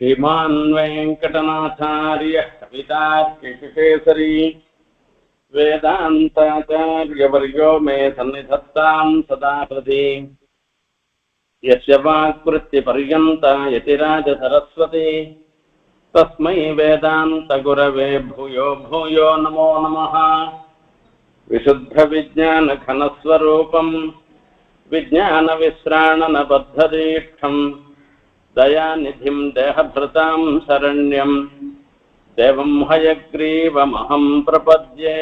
श्रीमान् वेङ्कटनाथार्यः कवितार्किकेसरी वेदान्ताचार्यवर्यो मे सन्निधत्तां सदा हृदि यस्य वाक्कृत्यपर्यन्ता यतिराजसरस्वती तस्मै वेदान्तगुरवे भूयो भूयो नमो नमः। विशुद्धविज्ञानघनस्वरूपं विज्ञानविश्राणनबद्धदीक्षं दयानिधिं देहभृतां शरण्यं देवं हयग्रीवमहं प्रपद्ये।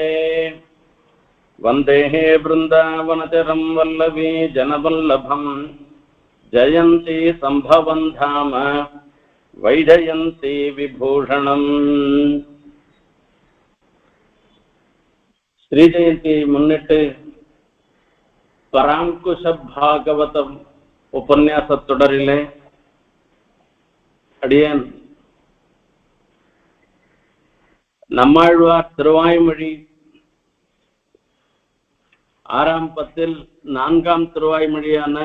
वन्दे वृन्दावनचरं वल्लवी जनवल्लभं जयन्ती सम्भवं धाम वैजयन्ती विभूषणम्। ஸ்ரீ ஜெயந்தியை முன்னிட்டு பராங்குஷ பாகவதம் உபன்யாச தொடரிலே அடியேன் நம்மாழ்வார் திருவாய்மொழி 6ஆம் பத்தில் 4ஆம் திருவாய்மொழியான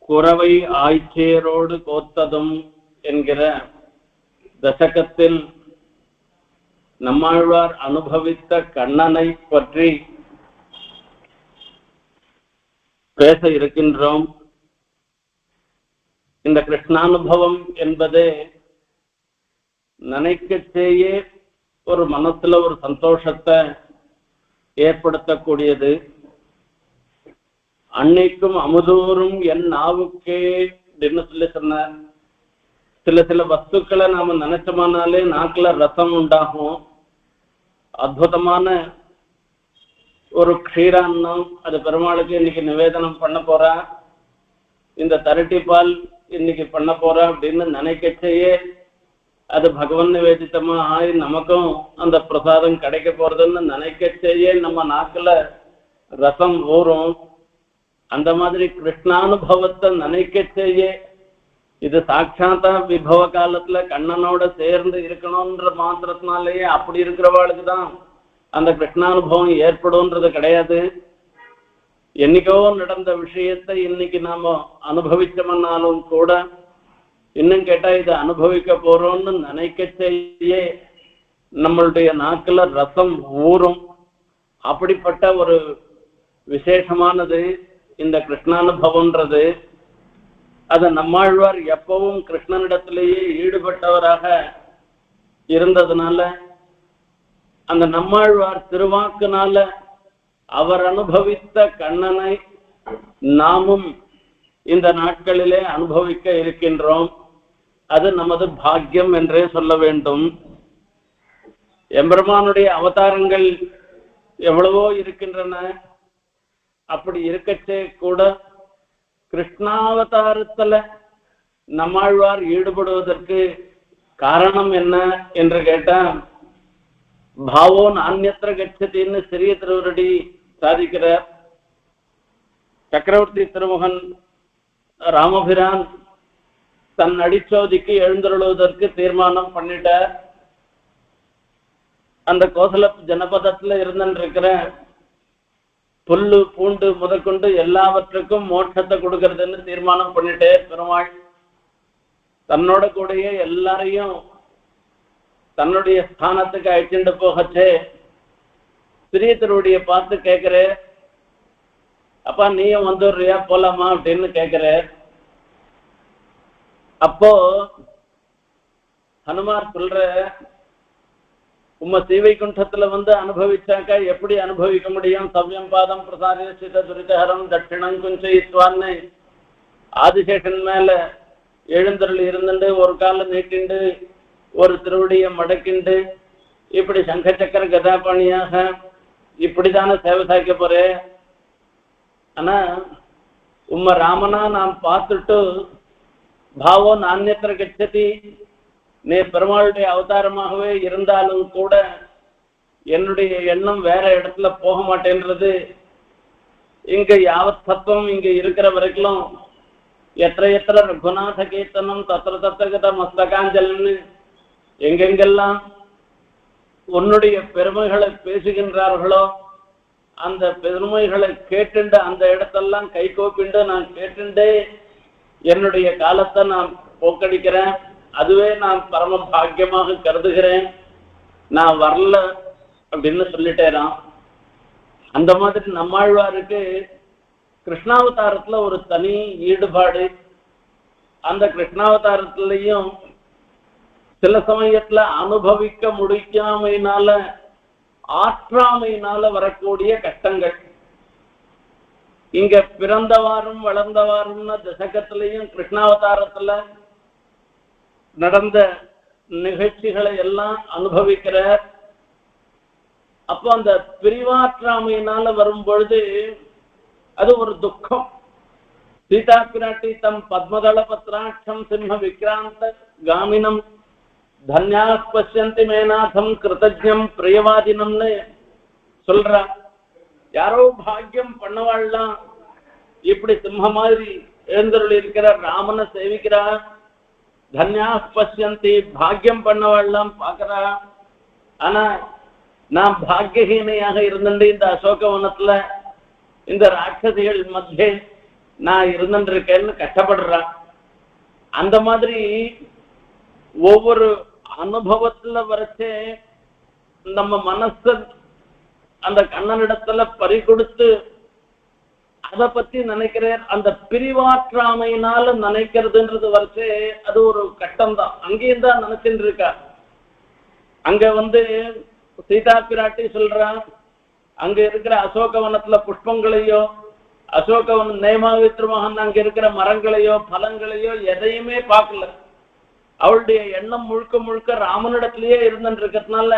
குரவை ஆய்ச்சேரோடு கோத்ததும் என்கிற தசகத்தில் நம்மாழ்வார் அனுபவித்த கண்ணனை பற்றி பேச இருக்கின்றோம். இந்த கிருஷ்ணானுபவம் என்பதே நினைக்கச்சேயே ஒரு மனசுல ஒரு சந்தோஷத்தை ஏற்படுத்தக்கூடியது. அன்னைக்கும் அமுதூரும் என் நாவுக்கே அப்படின்னு சொல்லி சொன்னார். சில வஸ்துக்களை நாம நினைச்சோமானாலே நாக்குல ரசம் உண்டாகும். அற்புதமான ஒரு க்ஷீரான்னம், அது பெருமாளுக்கு இன்னைக்கு நிவேதனம் பண்ண போறா, இந்த தரட்டி பால் இன்னைக்கு பண்ண போறா அப்படின்னு நினைக்கச்சேயே அது பகவன் நிவேதித்தமா ஆகி நமக்கும் அந்த பிரசாதம் கிடைக்க போறதுன்னு நினைக்கச்சேயே நம்ம நாக்குல ரசம் ஊறும். அந்த மாதிரி கிருஷ்ணானுபவத்தை நினைக்கச்சேயே இது சாட்சாத்தா விபவ காலத்துல கண்ணனோட சேர்ந்து இருக்கணும்ன்ற மாத்திரத்தினாலேயே அப்படி இருக்கிறவாளுக்கு தான் அந்த கிருஷ்ணானுபவம் ஏற்படும்ன்றது கிடையாது. என்னைக்கோ நடந்த விஷயத்தை இன்னைக்கு நாம அனுபவிச்சோம்னாலும் கூட இன்னும் கேட்டா இதை அனுபவிக்க போறோம்னு நினைக்கச்சேயே நம்மளுடைய நாக்குல ரசம் ஊறும். அப்படிப்பட்ட ஒரு விசேஷமானது இந்த கிருஷ்ணானுபவம்ன்றது. அத நம்மாழ்வார் எப்பவும் கிருஷ்ணனிடத்திலேயே ஈடுபட்டவராக இருந்ததுனால அந்த நம்மாழ்வார் திருவாக்குனால அவர் அனுபவித்த கண்ணனை நாமும் இந்த நாட்களிலே அனுபவிக்க இருக்கின்றோம். அது நமது பாக்கியம் என்றே சொல்ல வேண்டும். எம்பெருமானுடைய அவதாரங்கள் எவ்வளவோ இருக்கின்றன. அப்படி இருக்கச்சே கூட கிருஷ்ணாவதாரத்துல நம்மாழ்வார் ஈடுபடுவதற்கு காரணம் என்ன என்று கேட்டா, பாவோ நான்யத்திர கச்சதின்னு சிறிய திருவருடி சாதிக்கிறார். சக்கரவர்த்தி திருமகன் ராமபிரான் தன் அடிச்சோதிக்கு எழுந்தருளுவதற்கு தீர்மானம் பண்ணிட்டார். அந்த கோசல ஜனபதத்துல இருந்துருக்கிற புல்லு பூண்டு முதற்கொண்டு எல்லாவற்றுக்கும் மோட்சத்தை கொடுக்கறதுன்னு தீர்மானம் பண்ணிட்டே பெருமாள் தன்னோட கூடயே எல்லாரையும் தன்னுடைய ஸ்தானத்துக்கு அழைச்சிட்டு போகச்சே சிறிய திருவடியை பார்த்து கேட்கிற, அப்பா நீயும் வந்துடுறியா போலாமா அப்படின்னு கேட்கிற. அப்போ ஹனுமார் சொல்ற, உம்ம சீவைகுண்டத்துல அனுபவிச்சாக்கா எப்படி அனுபவிக்க முடியும்? சவ்யம் பாதம் பிரசாரித துரிதஹரம் தட்சிணம் குஞ்சயித்வான்னு ஆதிசேஷன் மேல எழுந்தருள் இருந்துண்டு ஒரு கால நீட்டிண்டு ஒரு திருவடியை மடக்கிண்டு இப்படி சங்க சக்கர கதாபாணியாக இப்படித்தானே சேவை சாய்க்க போறே. ஆனா உம்ம ராமனா நான் பார்த்துட்டு பாவோ நான்யத்திர கச்சதி, நீ பெருமாளுடைய அவதாரமாகவே இருந்தாலும் கூட என்னுடைய எண்ணம் வேற இடத்துல போக மாட்டேன்றது. இங்க யாவத் சத்துவம் இங்க இருக்கிற வரைக்கும் எத்த ரகுநாத கீர்த்தனம் தத்திர தத்தகத மஸ்தகாஞ்சல்னு எங்கெங்கெல்லாம் உன்னுடைய பெருமைகளை பேசுகின்றார்களோ அந்த பெருமைகளை கேட்டுண்டு அந்த இடத்தெல்லாம் கை கோப்பிண்டு நான் கேட்டுண்டே என்னுடைய காலத்தை நான் போக்கடிக்கிறேன். அதுவே நான் பரம பாக்கியமாக கருதுகிறேன், நான் வரல அப்படின்னு சொல்லிட்டேரான். அந்த மாதிரி நம்மாழ்வாருக்கு கிருஷ்ணாவதாரத்துல ஒரு தனி ஈடுபாடு. அந்த கிருஷ்ணாவதாரத்திலையும் சில சமயத்துல அனுபவிக்க முடியாமையினால ஆற்றாமையினால வரக்கூடிய கஷ்டங்கள். இங்க பிறந்தவாறும் வளர்ந்தவாறும்னா தசகத்திலையும் கிருஷ்ணாவதாரத்துல நடந்த நிகழ்ச்சிகளை எல்லாம் அனுபவிக்கிறார். அப்போ அந்த பிரிவாற்றாமையினால வரும் பொழுது அது ஒரு துக்கம். சீதா பிராட்டி தம் பத்மதள பத்ராட்சம் சிம்ம விக்ராந்த காமினம் தன்யா பசியந்தி மேநாதம் கிருதஜம் பிரியவாதினம்னு சொல்றா. யாரோ பாக்கியம் பண்ணவாள்லாம் இப்படி சிம்ம மாதிரி எழுந்தருள் இருக்கிறார், ராமனை சேவிக்கிறார். தன்யா பசியந்தி பாக்கியம் பண்ணவாள்லாம் பார்க்கிறா. ஆனா நான் பாக்கியஹீனையாக இருந்துட்டு இந்த அசோகவனத்துல இந்த ராட்சசிகள் மத்தியே நான் இருந்துருக்கேன்னு கஷ்டப்படுறான். அந்த மாதிரி ஒவ்வொரு அனுபவத்துல வரைச்சே நம்ம மனச அந்த கண்ணனிடத்துல பறி கொடுத்து அதை பத்தி நினைக்கிறேன். அந்த பிரிவாற்றாமையினால நினைக்கிறதுன்றது வரைச்சே அது ஒரு கட்டம் தான். அங்கேயும் தான் நினைச்சுட்டு இருக்கா. அங்க சீதா பிராட்டி சொல்றான், அங்க இருக்கிற அசோகவனத்துல புஷ்பங்களையோ அசோகவன நேமாவித்ருமகன் அங்க இருக்கிற மரங்களையோ பழங்களையோ எதையுமே பார்க்கல. அவளுடைய எண்ணம் முழுக்க முழுக்க ராமனிடத்திலேயே இருந்துட்டு இருக்கிறதுனால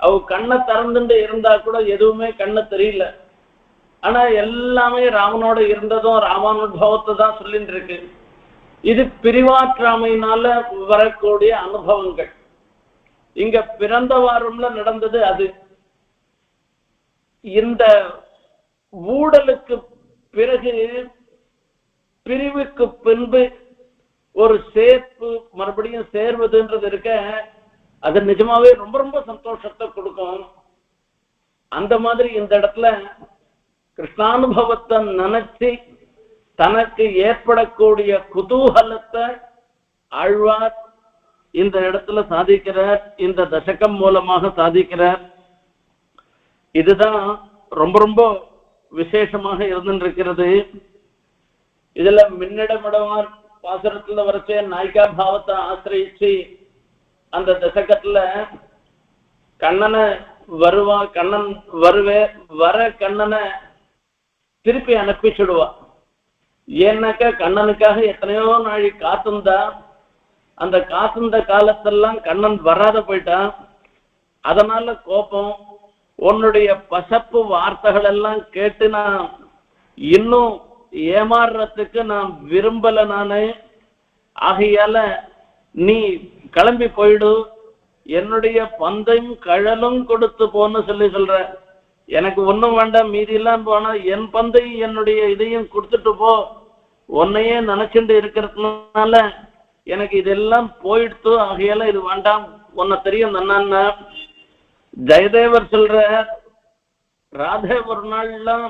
அவ கண்ணை திறந்துட்டு இருந்தா கூட எதுவுமே கண்ணு தெரியல. ஆனா எல்லாமே ராமனோட இருந்ததும் ராமானுபவத்தை தான் சொல்லிட்டு இருக்கு. இது பிரிவாற்றாமையினால வரக்கூடிய அனுபவங்கள். இங்க பிறந்த வாரம்ல நடந்தது அது. இந்த ஊடலுக்கு பிறகு பிரிவுக்கு பின்பு ஒரு சேர்ப்பு மறுபடியும் சேர்வதுன்றது இருக்க, அது நிஜமாவே ரொம்ப ரொம்ப சந்தோஷத்தை கொடுக்கும். அந்த மாதிரி இந்த இடத்துல கிருஷ்ணானுபவத்தை நினைச்சு தனக்கு ஏற்படக்கூடிய குதூகலத்தை ஆழ்வார் இந்த இடத்துல சாதிக்கிறார், இந்த தசகம் மூலமாக சாதிக்கிறார். இதுதான் ரொம்ப ரொம்ப விசேஷமாக இருந்துருக்கிறது. இதுல மின்னிடமிடமார் பாசுரத்துல வரைச்சே நாயிகா பாவத்தை ஆசிரியிச்சு அந்த தசகத்துல கண்ணனை வருவா, கண்ணன் வர கண்ணனை திருப்பி அனுப்பிச்சுடுவா. ஏன்னாக்கா கண்ணனுக்காக எத்தனையோ நாளை காத்துந்தா, அந்த காத்துந்த காலத்தெல்லாம் கண்ணன் வராத போயிட்டான். அதனால கோபம், உன்னுடைய பசப்பு வார்த்தைகள் எல்லாம் கேட்டு நான் இன்னும் ஏமாறுறதுக்கு நான் விரும்பல. நானு ஆகையால நீ கிளம்பி போயிடு, என்னுடைய பந்தையும் கழலும் கொடுத்து போன்னு சொல்ற. எனக்கு ஒன்றும் வேண்டாம், மீதியெல்லாம் போனா என் பந்தையும் என்னுடைய இதையும் கொடுத்துட்டு போ. உன்னையே நினைச்சுட்டு இருக்கிறதுனால எனக்கு இதெல்லாம் போயிடுத்து. ஆகையால இது வேண்டாம், உன்னை தெரியும் தானே. ஜெயதேவர் சொல்ற, ராதே ஒரு நாள்லாம்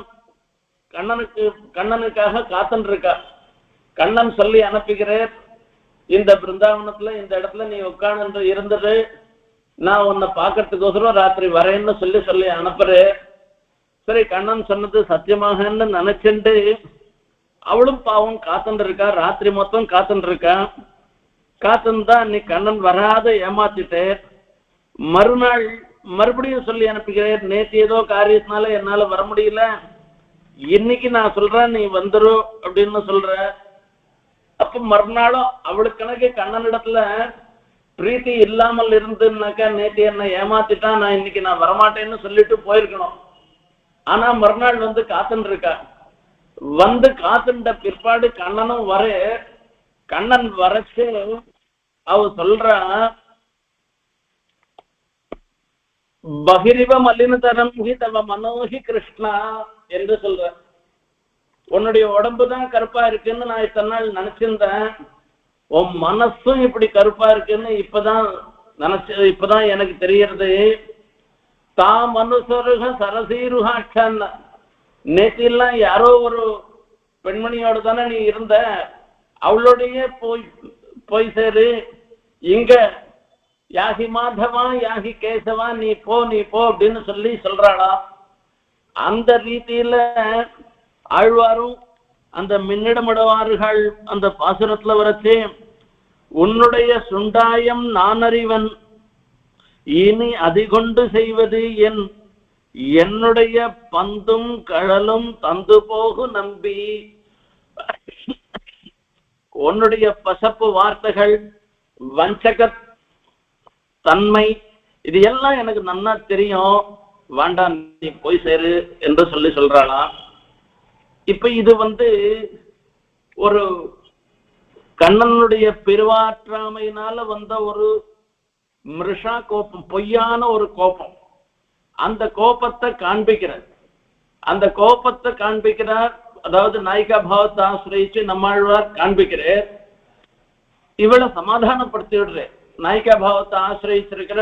கண்ணனுக்காக காத்துன்னு இருக்கா. கண்ணன் சொல்லி அனுப்புகிறேன், இந்த பிருந்தாவனத்துல இந்த இடத்துல நீ உட்கார்ந்து இருந்துரு, நான் உன்னை பார்க்கறதுக்கோசரம் ராத்திரி வரேன்னு சொல்லி அனுப்புறேன். சரி, கண்ணன் சொன்னது சத்தியமாகன்னு நினைச்சுட்டு அவளும் பாவம் காத்துன்னு இருக்கா. ராத்திரி மொத்தம் காத்துன்னு இருக்கா. காத்துன்னு தான் நீ கண்ணன் வராத ஏமாத்திட்டே. மறுநாள் மறுபடியும் சொல்லி அனுப்புகிறேன், நேற்று ஏதோ காரியத்தினால என்னால வர முடியல, இன்னைக்கு நான் சொல்றேன் நீ வந்துரு அப்படின்னு சொல்ற. அப்ப மறுநாளும் அவளுக்கு கணக்கு கண்ணனிடத்துல பிரீத்தி இல்லாமல் இருந்துன்னாக்கா நேற்று என்ன ஏமாத்திட்டான், நான் இன்னைக்கு நான் வரமாட்டேன்னு சொல்லிட்டு போயிருக்கணும். ஆனா மறுநாள் காத்துன்னு இருக்கா. காத்துட்ட பிற்பாடு கண்ணனும் கண்ணன் வரைச்சு அவ சொல்றா, பகிரிவ மலினதரம் ஹி தவ மனோஹி கிருஷ்ணா என்று சொல்ற. உன்னுடைய உடம்பு தான் கருப்பா இருக்குன்னு நான் இத்தனை நாள் நினைச்சிருந்தேன், உன் மனசும் இப்படி கருப்பா இருக்குன்னு இப்பதான் எனக்கு தெரியறது. தாம் அனுசருக சரசீருகாட்சான், நேற்றெல்லாம் யாரோ ஒரு பெண்மணியோட தானே நீ இருந்த, அவளோடையே போய் சேரு, இங்க யாகி மாதவா யாகி கேசவா நீ போ அப்படின்னு சொல்றாளா. அந்த ரீதியில ஆழ்வாரும் அந்த மின்னிடமிடவாறுகள் அந்த பாசுரத்துல வரச்சே உன்னுடைய சுண்டாயம் நான் அறிவன் இனி அதிகொண்டு செய்வது என்னுடைய பந்தும் கழலும் தந்து போகு நம்பி. உன்னுடைய பசப்பு வார்த்தைகள் வஞ்சக தன்மை இது எல்லாம் எனக்கு நன்னா தெரியும், வேண்டாம் நீ போய் சேரு என்று சொல்றாளாம். இப்ப இது ஒரு கண்ணனுடைய பெருவாற்றாமையினால வந்த ஒரு மிருஷா கோபம், பொய்யான ஒரு கோபம். அந்த கோபத்தை காண்பிக்கிறார். அதாவது நாயிகா பாவத்தை ஆசிரியிச்சு நம்மாழ்வார் காண்பிக்கிறார். இவளை சமாதானப்படுத்தி விடுறேன். நாயிகா பாவத்தை ஆசிரியிச்சிருக்கிற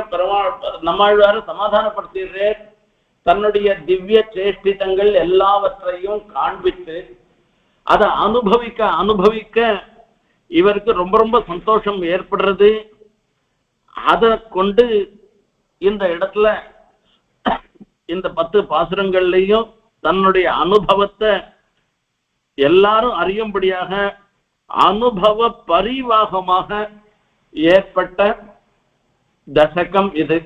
நம்மாழ்வார சமாதானப்படுத்திடுறார். தன்னுடைய திவ்ய சேஷ்டிதங்கள் எல்லாவற்றையும் காண்பித்து அதை அனுபவிக்க இவருக்கு ரொம்ப ரொம்ப சந்தோஷம் ஏற்படுறது. அதை கொண்டு இந்த இடத்துல இந்த 10 பாசுரங்கள்லையும் தன்னுடைய அனுபவத்தை எல்லாரும் அறியும்படியாக அனுபவ பரிவாகமாக ஏற்பட்ட தசகம் இது.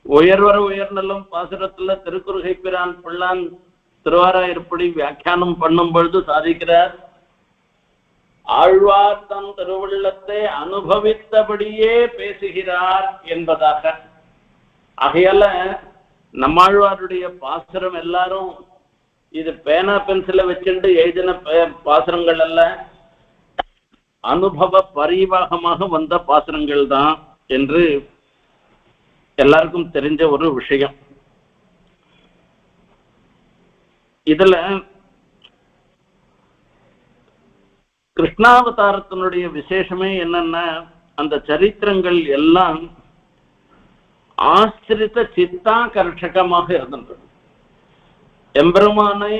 உயர்நலும் பாசுரத்துல திருக்குறுகை பிரான் பிள்ளான் திருவாராயிரப்படி வியாக்கியானம் பண்ணும் பொழுது சாதிக்கிறார், ஆழ்வார் தன் திருவுள்ளத்தை அனுபவித்தபடியே பேசுகிறார் என்பதாக. ஆகையால நம்மாழ்வாருடைய பாசுரம் எல்லாரும் இது பேனா பென்சில வச்சுட்டு எழுதின பாசுரங்கள் அல்ல, அனுபவ பரிவாகமாக வந்த பாசுரங்கள் தான் என்று எல்லாருக்கும் தெரிஞ்ச ஒரு விஷயம். இதுல கிருஷ்ணாவதாரத்தினுடைய விசேஷமே என்னன்னா, அந்த சரித்திரங்கள் எல்லாம் ஆசிரித சித்தாகர்ஷகமாக இருந்தது. எம்பெருமானை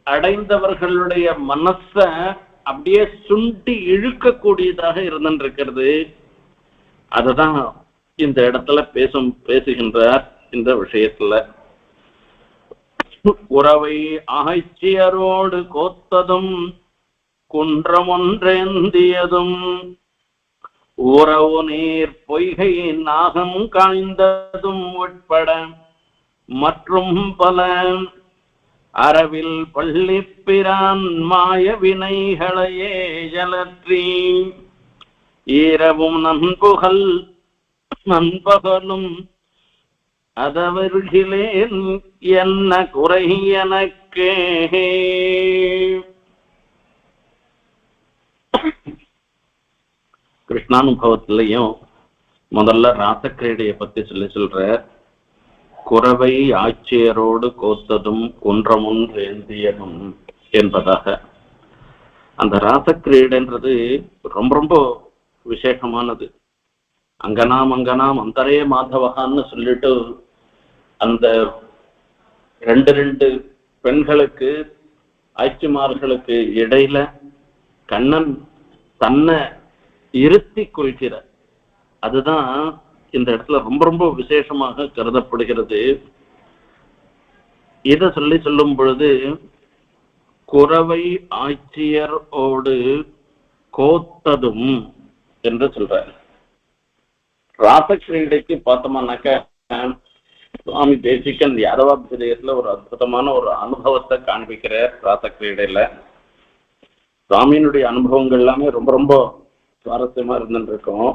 அடைந்தவர்களுடைய மனச அப்படியே சுண்டி இழுக்கக்கூடியதாக இருந்திருக்கிறது. அதுதான் இந்த இடத்துல பேசுகின்றார் இந்த விஷயத்துல. உறவை ஆய்ச்சியரோடு கோத்ததும் குன்றம் ஒன்றேந்தியதும் உறவு நீர் பொய்கை நாகம் காய்ந்ததும் உட்பட மற்றும் பல அறவில் பள்ளிப்பிரான் மாய வினைகளையே ஜலற்றி ஈரவும் நண்பகலும் அதவர்கிலேன் என்ன குறை எனக்கே. கிருஷ்ணானுபவத்திலையும் முதல்ல ராசக்கிரீடையை பத்தி சொல்ற, குறவை ஆட்சியரோடு கோத்ததும் குன்றமுன் ஏந்தியதும் என்பதாக. அந்த ராசக்கிரீடைன்றது ரொம்ப ரொம்ப விசேஷமானது. அங்கனாம் அந்தரே மாதவகான்னு சொல்லிட்டு அந்த ரெண்டு பெண்களுக்கு ஆட்சிமார்களுக்கு இடையில கண்ணன் தன்னை இருத்தி கொள்கிறார். அதுதான் இந்த இடத்துல ரொம்ப ரொம்ப விசேஷமாக கருதப்படுகிறது. இதை சொல்லும் பொழுது குறவை ஆட்சியரோடு கோத்ததும் என்று சொல்றார். ராசக்கிரீடைக்கு பார்த்தோம்னாக்க சுவாமி தேசிகன் யாதவாபிஷேகத்துல ஒரு அற்புதமான ஒரு அனுபவத்தை காண்பிக்கிறார். ராசக்கிரீடையில சுவாமியினுடைய அனுபவங்கள் எல்லாமே ரொம்ப ரொம்ப சுவாரஸ்யமா இருந்துட்டு இருக்கும்.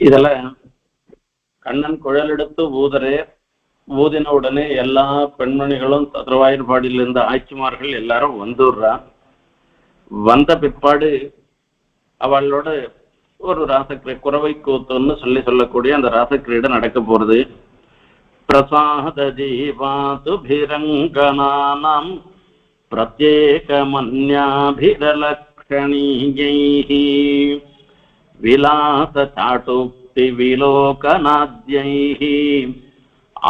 இதுல கண்ணன் குழல் எடுத்து ஊதின உடனே எல்லா பெண்மணிகளும் திருவாயூர்பாடியில இருந்த ஆட்சிமார்கள் எல்லாரும் வந்துடுறா. வந்த பிற்பாடு அவளோட ஒரு ராசக்கிரீடை குறவை கூத்துன்னு சொல்லக்கூடிய அந்த ராசக்கிரீடை நடக்க போறது. பிரசாத ஜீவாதுபிரங்கனானாம் பிரத்யேக மன்யாபிரலக்ஷணீயைஹி விலாச சாட்டுக்தி விலோகநாத்யைஹி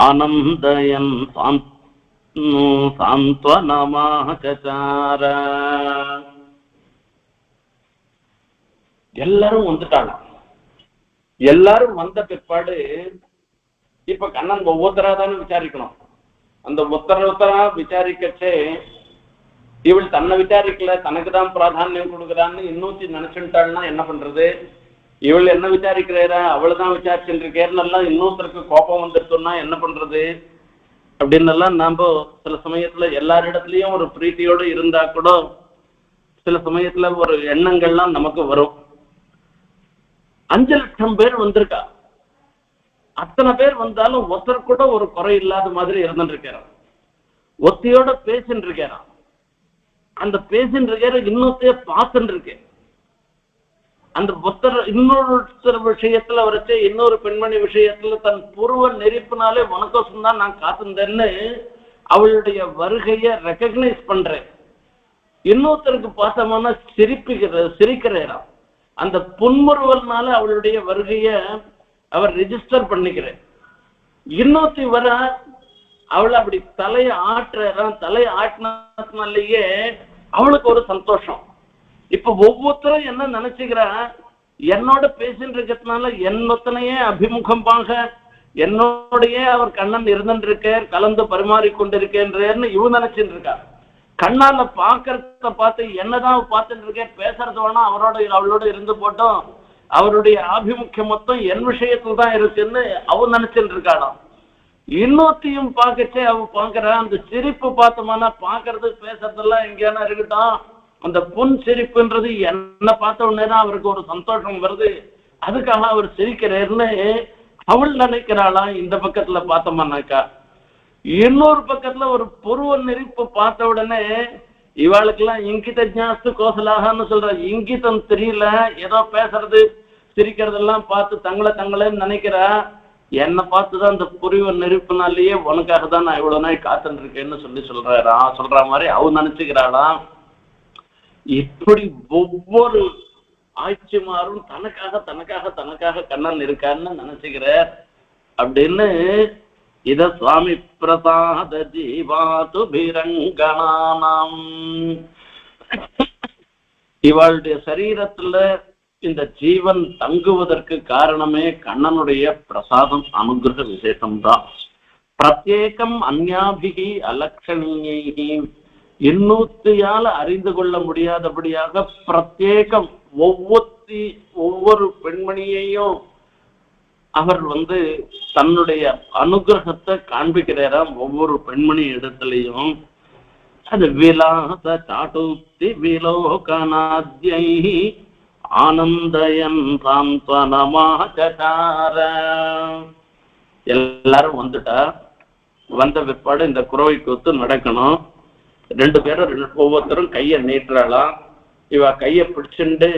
ஆனந்தயன் சாந்த்வனமாச்சார. எல்லாரும் வந்துட்டாங்க. எல்லாரும் வந்த பிற்பாடு இப்ப கண்ணன் ஒவ்வொருத்தரா தானே விசாரிக்கணும். அந்த ஒருத்தரா விசாரிக்கச்சே இவள் தன்னை விசாரிக்கல, தனக்குதான் பிராதானியம் கொடுக்குறான்னு இன்னொத்தி நினைச்சுட்டாள்னா என்ன பண்றது? இவள் என்ன விசாரிக்கிறா, அவளுதான் விசாரிச்சுட்டு இருக்கேன்னு இன்னொருத்தருக்கு கோபம் வந்துருச்சோம்னா என்ன பண்றது அப்படின்னு எல்லாம் நாம சில சமயத்துல எல்லாரிடத்துலயும் ஒரு பிரீத்தியோடு இருந்தா கூட சில சமயத்துல ஒரு எண்ணங்கள்லாம் நமக்கு வரும். 5 லட்சம் பேர் வந்திருக்கா. அத்தனை பேர் வந்தாலும் ஒருத்தர் கூட ஒரு குறை இல்லாத மாதிரி இருந்துட்டு இருக்கிறான். ஒத்தியோட பேசிட்டு இருக்கிறான். அந்த பேசிட்டு இருக்கிற இன்னொத்தைய பார்த்துட்டு இருக்கேன். அந்த ஒருத்தர் இன்னொருத்தர் விஷயத்துல வரைச்சு இன்னொரு பெண்மணி விஷயத்துல தன் புருவ நெருப்பினாலே வணக்கம் தான் நான் காத்திருந்தேன்னு அவளுடைய வருகைய ரெக்கக்னைஸ் பண்றேன். இன்னொருத்தருக்கு பார்த்தோம்னா சிரிக்கிறேன். அந்த புன்முறுவல்னால அவளுடைய வருகைய அவர் ரெஜிஸ்டர் பண்ணிக்கிறேன். இன்னொருத்தி வர அவளை அப்படி தலையை ஆட்டுறான். தலையை ஆட்டினாலேயே அவளுக்கு ஒரு சந்தோஷம். இப்ப ஒவ்வொருத்தரும் என்ன நினைச்சுக்கிறா, என்னோட பேசிட்டு இருக்கிறதுனால என்னொத்தனையே அபிமுகமாக என்னோடையே அவர் கண்ணன் இருந்துட்டு இருக்கார், கலந்து பரிமாறி கொண்டிருக்கேன்னு இவ நினைச்சுட்டு இருக்கா. கண்ணால பாக்கிறத பார்த்து என்னதான் பார்த்துட்டு இருக்கேன், பேசுறது வேணா அவளோட இருந்து போட்டோம், அவருடைய ஆபிமுக்கியம் மொத்தம் என் விஷயத்துல தான் இருக்குன்னு அவ நினைச்சுட்டு இருக்காளாம். இன்னொத்தையும் பார்க்கச்சே அவ பாக்குற அந்த சிரிப்பு பார்த்தோம்னா பாக்குறது பேசுறதெல்லாம் எங்கேனா இருக்கட்டும், அந்த புன் சிரிப்புன்றது என்ன பார்த்த உடனே தான் அவருக்கு ஒரு சந்தோஷம் வருது, அதுக்காக அவர் சிரிக்கிறாருன்னு அவள் நினைக்கிறாளாம். இந்த பக்கத்துல பார்த்தோம்னாக்கா இன்னொரு பக்கத்துல ஒரு புருவ நெருப்பு பார்த்த உடனே இவாளுக்கெல்லாம் இங்கித ஜாஸ்து கோசலாகன்னு சொல்ற, இங்கிதம் தெரியல, ஏதோ பேசுறது சிரிக்கிறதெல்லாம் பார்த்து தங்களே நினைக்கிறா. என்னை பார்த்துதான் அந்த புரிவ நெருப்புனாலேயே உனக்காக தான் நான் இவ்வளவு நாள் காத்துட்டு இருக்கேன்னு சொல்ற மாதிரி அவ நினைச்சுக்கிறாளாம். இப்படி ஒவ்வொரு ஆட்சிமாரும் தனக்காக கண்ணன் இருக்கான்னு நினைச்சுக்கிறார் அப்படின்னு இத சுவாமி பிரசாத ஜீவாது பீரங்கணானாம். இவளுடைய சரீரத்துல இந்த ஜீவன் தங்குவதற்கு காரணமே கண்ணனுடைய பிரசாதம், அனுகிரக விசேஷம்தான். பிரத்யேகம் அந்யாபிகி அலட்சணியை, இன்னொத்தியால அறிந்து கொள்ள முடியாதபடியாக பிரத்யேகம் ஒவ்வொரு பெண்மணியையும் அவர் தன்னுடைய அனுகிரகத்தை காண்பிக்கிறாராம் ஒவ்வொரு பெண்மணி இடத்துலையும். அது விலாச சாட்டுக்தி விலோகநாத்யை ஆனந்தயன் சாந்தனமாச்சார. எல்லாரும் வந்துட்டா. வந்த பிற்பாடு இந்த குறவை கூத்து நடக்கணும். 2 பேரும் ஒவ்வொருத்தரும் கையை நீட்டுறாளாம். இவ கையை பிடிச்சுண்டு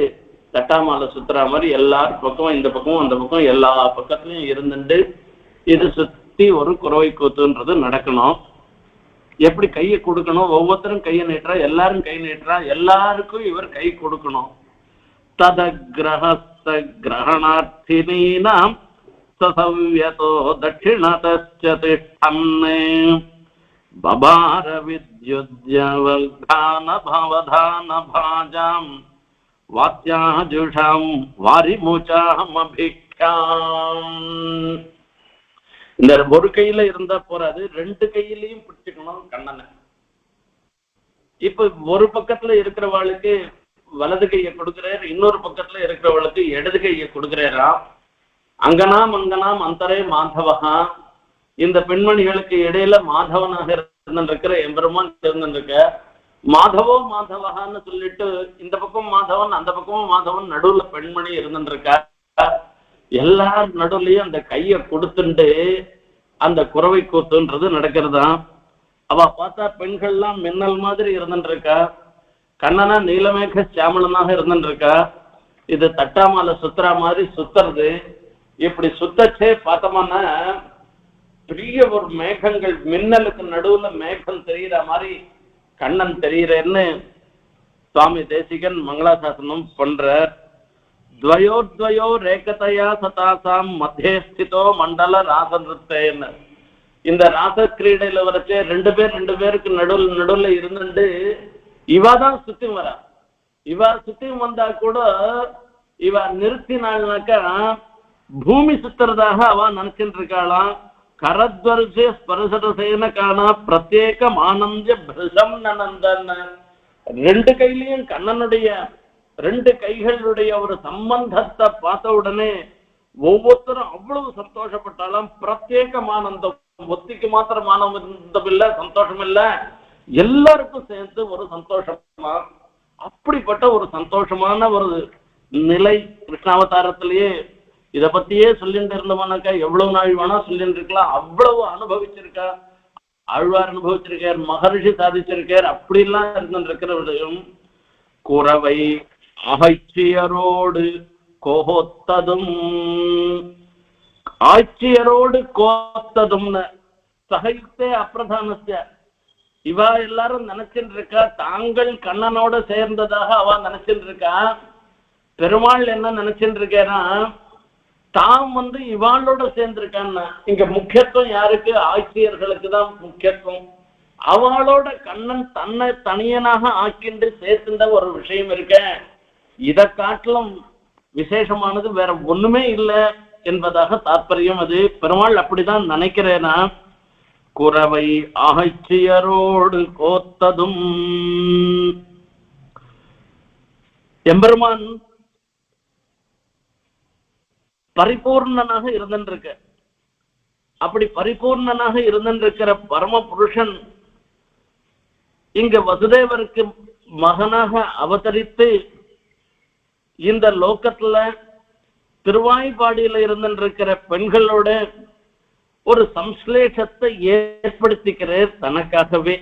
தட்டாமாலை சுத்துற மாதிரி எல்லார் பக்கமும் இந்த பக்கமும் அந்த பக்கம் எல்லா பக்கத்துலயும் இருந்துட்டு இது சுத்தி ஒரு குறவை கூத்துன்றது நடக்கணும். எப்படி கையை கொடுக்கணும், ஒவ்வொருத்தரும் கையை நீட்டுறா, எல்லாரும் கை நீட்டுறா, எல்லாருக்கும் இவர் கை கொடுக்கணும். ததக்ரஹஸ்த கிரஹணார்த்தினீனாம் சசவ்யதோ தட்சிணதஸ்ச திஷ்டன்னே பபார வித்யுத்யவல்கான பவதான பாஜாம் வாத்யாஜுஷாம் வாரிமுச்சாம் அபிக்ஷாம். இந்த ஒரு கையில இருந்தா போறாது, 2 கையிலையும் பிடிச்சுக்கணும் கண்ணனை. இப்ப ஒரு பக்கத்துல இருக்கிறவாளுக்கு வலது கையை கொடுக்கிறார், இன்னொரு பக்கத்துல இருக்கிறவளுக்கு இடது கையை கொடுக்கிறாரா. அங்கனாம் அந்தரே மாதவகா, இந்த பெண்மணிகளுக்கு இடையில மாதவனாக இருந்திருக்கிற எம்பெருமான் இருந்திருக்க. மாதவகான்னு சொல்லிட்டு இந்த பக்கம் மாதவன் அந்த பக்கமும் மாதவன், நடுவுல பெண்மணி இருந்துருக்கா. எல்லார் நடுவுலயும் அந்த கையை கொடுத்துட்டு அந்த குறவை கூத்துன்றது நடக்கிறதா. அவ பார்த்தா பெண்கள்லாம் மின்னல் மாதிரி இருந்துருக்கா. கண்ணனா நீலமேக சாமலனாக இருந்துருக்கா. இது தட்டாமால சுத்துறா மாதிரி சுத்துறது. இப்படி சுத்தச்சே பார்த்தோம்னா பெரிய ஒரு மேகங்கள், மின்னலுக்கு நடுவுல மேகம் தெரிகிற மாதிரி கண்ணன் தெரிகிறேன்னு சுவாமி தேசிகன் மங்களாசாசனம் பண்றார். துவயோ ரேகதையா சதாசாம் மத்தியே ஸ்திதோ மண்டல ராச நிறுத்தேன்னு. இந்த ராச கிரீடையில வரைச்சே ரெண்டு பேருக்கு நடுவுல இருந்துட்டு இவாதான் சுத்தி வரா. இவா சுத்தி வந்தா கூட இவ நிறுத்தினாள்னாக்கா பூமி சுத்துறதாக அவ நினைச்சுட்டு இருக்காளாம். கரத்வர்ஷே ஸ்பர்சரசேன காணா பிரத்யேகம் ஆனந்திய பிரசம் நனந்தன். ரெண்டு கையிலையும் கண்ணனுடைய ரெண்டு கைகளுடைய ஒரு சம்பந்தத்தை பார்த்த உடனே ஒவ்வொருத்தரும் அவ்வளவு சந்தோஷப்பட்டாலும் பிரத்யேகம் ஆனந்தம். ஒத்திக்கு மாத்திரம் ஆனந்தம் இல்ல, சந்தோஷம் இல்ல, எல்லாருக்கும் சேர்ந்து ஒரு சந்தோஷமா. அப்படிப்பட்ட ஒரு சந்தோஷமான ஒரு நிலை கிருஷ்ணாவதாரத்திலேயே இதை பத்தியே சொல்லிட்டு இருந்தோம்னாக்கா எவ்வளவு நாள் வேணா சொல்லிட்டு இருக்கலாம். அவ்வளவு அனுபவிச்சிருக்கா, ஆழ்வார் அனுபவிச்சிருக்கார், மகர்ஷி சாதிச்சிருக்கார். அப்படிலாம் இருந்திருக்கிறவரையும் குறவை ஆட்சியரோடு கோத்ததும் ஆட்சியரோடு கோத்ததும்னு சகைத்தே அப்பிரதானஸ்ய. இவா எல்லாரும் நினைச்சுட்டு இருக்கா தாங்கள் கண்ணனோட சேர்ந்ததாக அவ நினைச்சுட்டு இருக்கா. பெருமாள் என்ன நினைச்சுட்டு இருக்கேன்னா தாம் இவாளோட சேர்ந்திருக்கான்னா. இங்க முக்கியத்துவம் யாருக்கு? ஆட்சியர்களுக்கு தான் முக்கியத்துவம். அவளோட கண்ணன் தன்னை தனியனாக ஆக்கிண்டு சேர்த்துட்ட ஒரு விஷயம் இருக்க. இதை காட்டிலும் விசேஷமானது வேற ஒண்ணுமே இல்லை என்பதாக தாற்பயம். அது பெருமாள் அப்படிதான் நினைக்கிறேனா. குறவை ஆட்சியரோடு கோத்ததும் எம்பெருமான் பரிபூர்ணனாக இருந்திருக்க. அப்படி பரிபூர்ணனாக இருந்திருக்கிற பரம புருஷன் இங்க வசுதேவருக்கு மகனாக அவதரித்து இந்த லோகத்துல திருவாய்ப்பாடியில இருந்திருக்கிற பெண்களோட ஒரு சம்ஸ்லேஷத்தை ஏற்படுத்திக்கிறார் தனக்காகவே.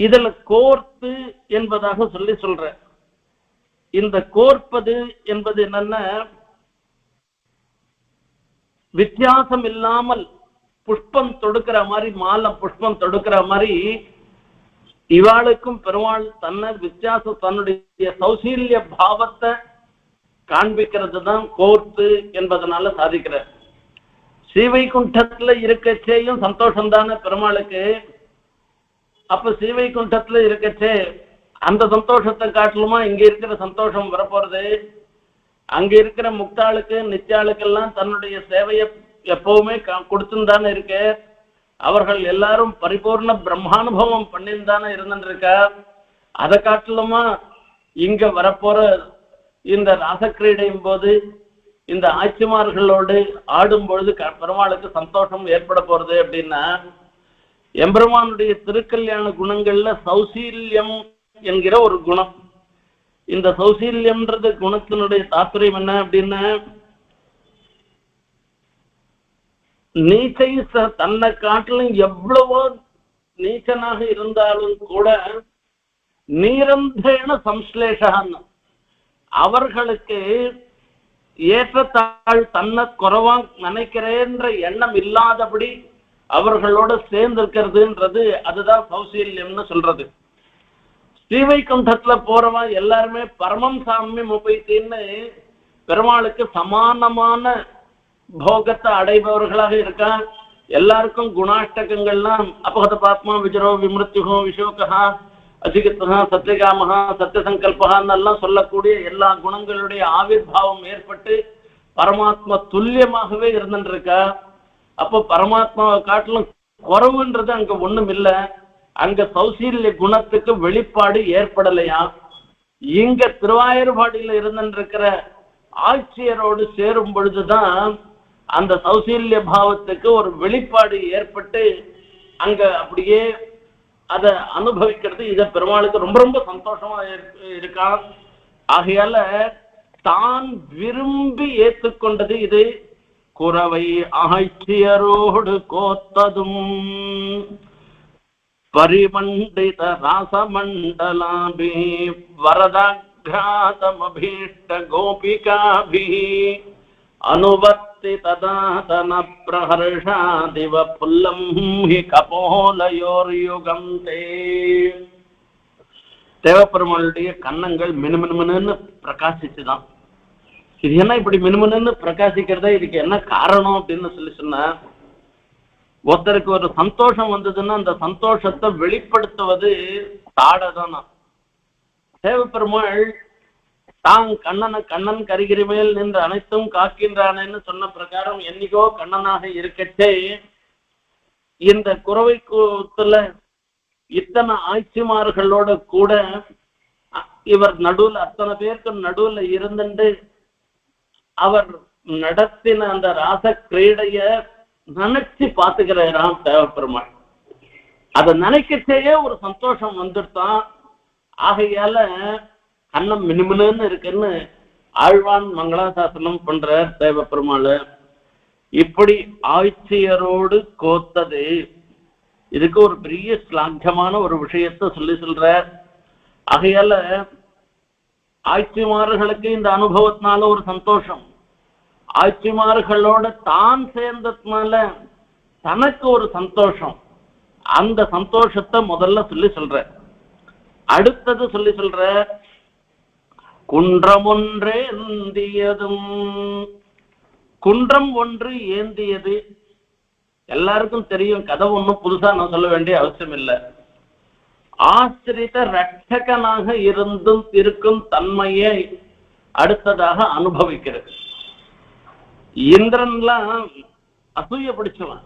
இதுல கோர்த்து என்பதாக சொல்ற. இந்த கோர்ப்பது என்பது என்னன்னா வித்தியாசம் இல்லாமல் புஷ்பம் தொடுக்கிற மாதிரி, மாலை புஷ்பம் தொடுக்கிற மாதிரி இவாளுக்கும் பெருமாள் தன்னுடைய சௌசீல்ய பாவத்தை காண்பிக்கிறது தான் கோர்த்து என்பதனால சாதிக்கிறார். ஸ்ரீவைகுண்டத்துல இருக்கச்சேயும் சந்தோஷம் தானே பெருமாளுக்கு. அப்ப ஸ்ரீவைகுண்டத்துல இருக்கச்சே அந்த சந்தோஷத்தை காட்டலுமா இங்க இருக்கிற சந்தோஷம் வரப்போறது? அங்க இருக்கிற முக்தாளுக்கு நித்யாளுக்கெல்லாம் தன்னுடைய சேவையை எப்பவுமே கொடுத்துன்னு இருக்கு. அவர்கள் எல்லாரும் பரிபூர்ண பிரம்மானுபவம் பண்ணிருந்தானே இருந்துருக்கா. அதை காட்டிலுமா இங்க வரப்போற இந்த ராசக்கிரீடையும் போது இந்த ஆட்சிமார்களோடு ஆடும் பொழுது பெருமாளுக்கு சந்தோஷம் ஏற்பட போறது அப்படின்னா, எம்பெருமானுடைய திருக்கல்யாண குணங்கள்ல சௌசீல்யம் என்கிற ஒரு குணம். இந்த சௌசீல்யம்ன்றது குணத்தினுடைய தாத்பரியம் என்ன அப்படின்னா, நீச்சை தன்னை காட்டிலும் எவ்வளவோ நீச்சனாக இருந்தாலும் கூட நீரந்தேன சம்ஸ்லேஷான்னு அவர்களுக்கு ஏற்றத்தாழ் தன்னை குறைவா நினைக்கிறேன்ற எண்ணம் இல்லாதபடி அவர்களோட சேர்ந்து இருக்கிறதுன்றது அதுதான் சௌசீல்யம்னு சொல்றது. ஸ்ரீவைகுண்டத்துல போறவன் எல்லாருமே பரமம் சாமியம் உபைத்தின்னு பெருமாளுக்கு சமானமான போகத்தை அடைபவர்களாக இருக்கான். எல்லாருக்கும் குணாஷ்டகங்கள்லாம் அபகத பாத்மா விஜரோ விமிருத்யுகோ விஷோகா அஜிகத்வா சத்தியகாமகா சத்தியசங்கல்பகான்னு எல்லாம் சொல்லக்கூடிய எல்லா குணங்களுடைய ஆவிர்வாவம் ஏற்பட்டு பரமாத்மா துல்லியமாகவே இருந்துருக்கா. அப்போ பரமாத்மாவை காட்டிலும் குறவுன்றது அங்க ஒண்ணும் இல்லை. அங்க சௌசீல்ய குணத்துக்கு வெளிப்பாடு ஏற்படலையா. இங்க திருவாயூர்பாடியில இருந்துருக்கிற ஆட்சியரோடு சேரும் பொழுதுதான் அந்த சௌசீல்ய பாவத்துக்கு ஒரு வெளிப்பாடு ஏற்பட்டு அங்க அப்படியே அதை அனுபவிக்கிறது. இத பெருமாளுக்கு ரொம்ப ரொம்ப சந்தோஷமா இருக்கான். ஆகையால தான் விரும்பி ஏற்றுக்கொண்டது இது. குறவை ஆட்சியரோடு கோத்ததும் பரிமண்டித ராசமண்டலாபி வரதாக்ராதமபீஷ்ட கோபிகாபி அனுவர்த்தி ததாதன பிரஹர்ஷாதிவ புல்லம் ஹி கபோலயோர் யுகந்தே. தேவப்பெருமாளுடைய கன்னங்கள் மினுமினுன்னு பிரகாசிச்சுதான். இது என்ன இப்படி மினுமினுன்னு பிரகாசிக்கிறதா, இதுக்கு என்ன காரணம் அப்படின்னு சொன்னா, ஒருத்தருக்கு ஒரு சந்தோஷம் வந்ததுன்னா அந்த சந்தோஷத்தை வெளிப்படுத்துவது தாடதானா. தேவப்பெருமாள் தான் கண்ணன் கரிகிரி மேல் நின்று அனைத்தும் காக்கின்றானேன்னு சொன்ன பிரகாரம் என்னைக்கோ கண்ணனாக இருக்கச்சே இந்த குறவை கூத்துல இத்தனை ஆட்சிமார்களோட கூட இவர் நடுவுல அத்தனை பேருக்கு நடுவுல இருந்துட்டு அவர் நடத்தின அந்த ராச கிரீடைய நினைச்சு பாத்துக்கிறாராம் தேவப்பெருமாள். அதை நினைக்கச்சேயே ஒரு சந்தோஷம் வந்துட்டான். ஆகையால கண்ணம் மினுமினுன்னு இருக்குன்னு ஆழ்வான் மங்களாசாசனம் பண்ற தேவப்பெருமாள். இப்படி ஆட்சியரோடு கோத்தது, இதுக்கு ஒரு பெரிய ஸ்லாக்கியமான ஒரு விஷயத்த சொல்ற. ஆகையால ஆட்சிமார்களுக்கு இந்த அனுபவத்தினால ஒரு சந்தோஷம், ஆட்சிமார்களோட தான் சேர்ந்ததுனால தனக்கு ஒரு சந்தோஷம். அந்த சந்தோஷத்தை முதல்ல சொல்ற. அடுத்தது சொல்ற குன்றம் ஒன்றே ஏந்தியதும். குன்றம் ஒன்று ஏந்தியது எல்லாருக்கும் தெரியும், கதை ஒன்றும் புதுசா நான் சொல்ல வேண்டிய அவசியம் இல்லை. ஆசிரித ரட்சகனாக இருந்தும் இருக்கும் தன்மையை அடுத்ததாக அனுபவிக்கிறது. இந்திரன்லாம் அசூய பிடிச்சவன்.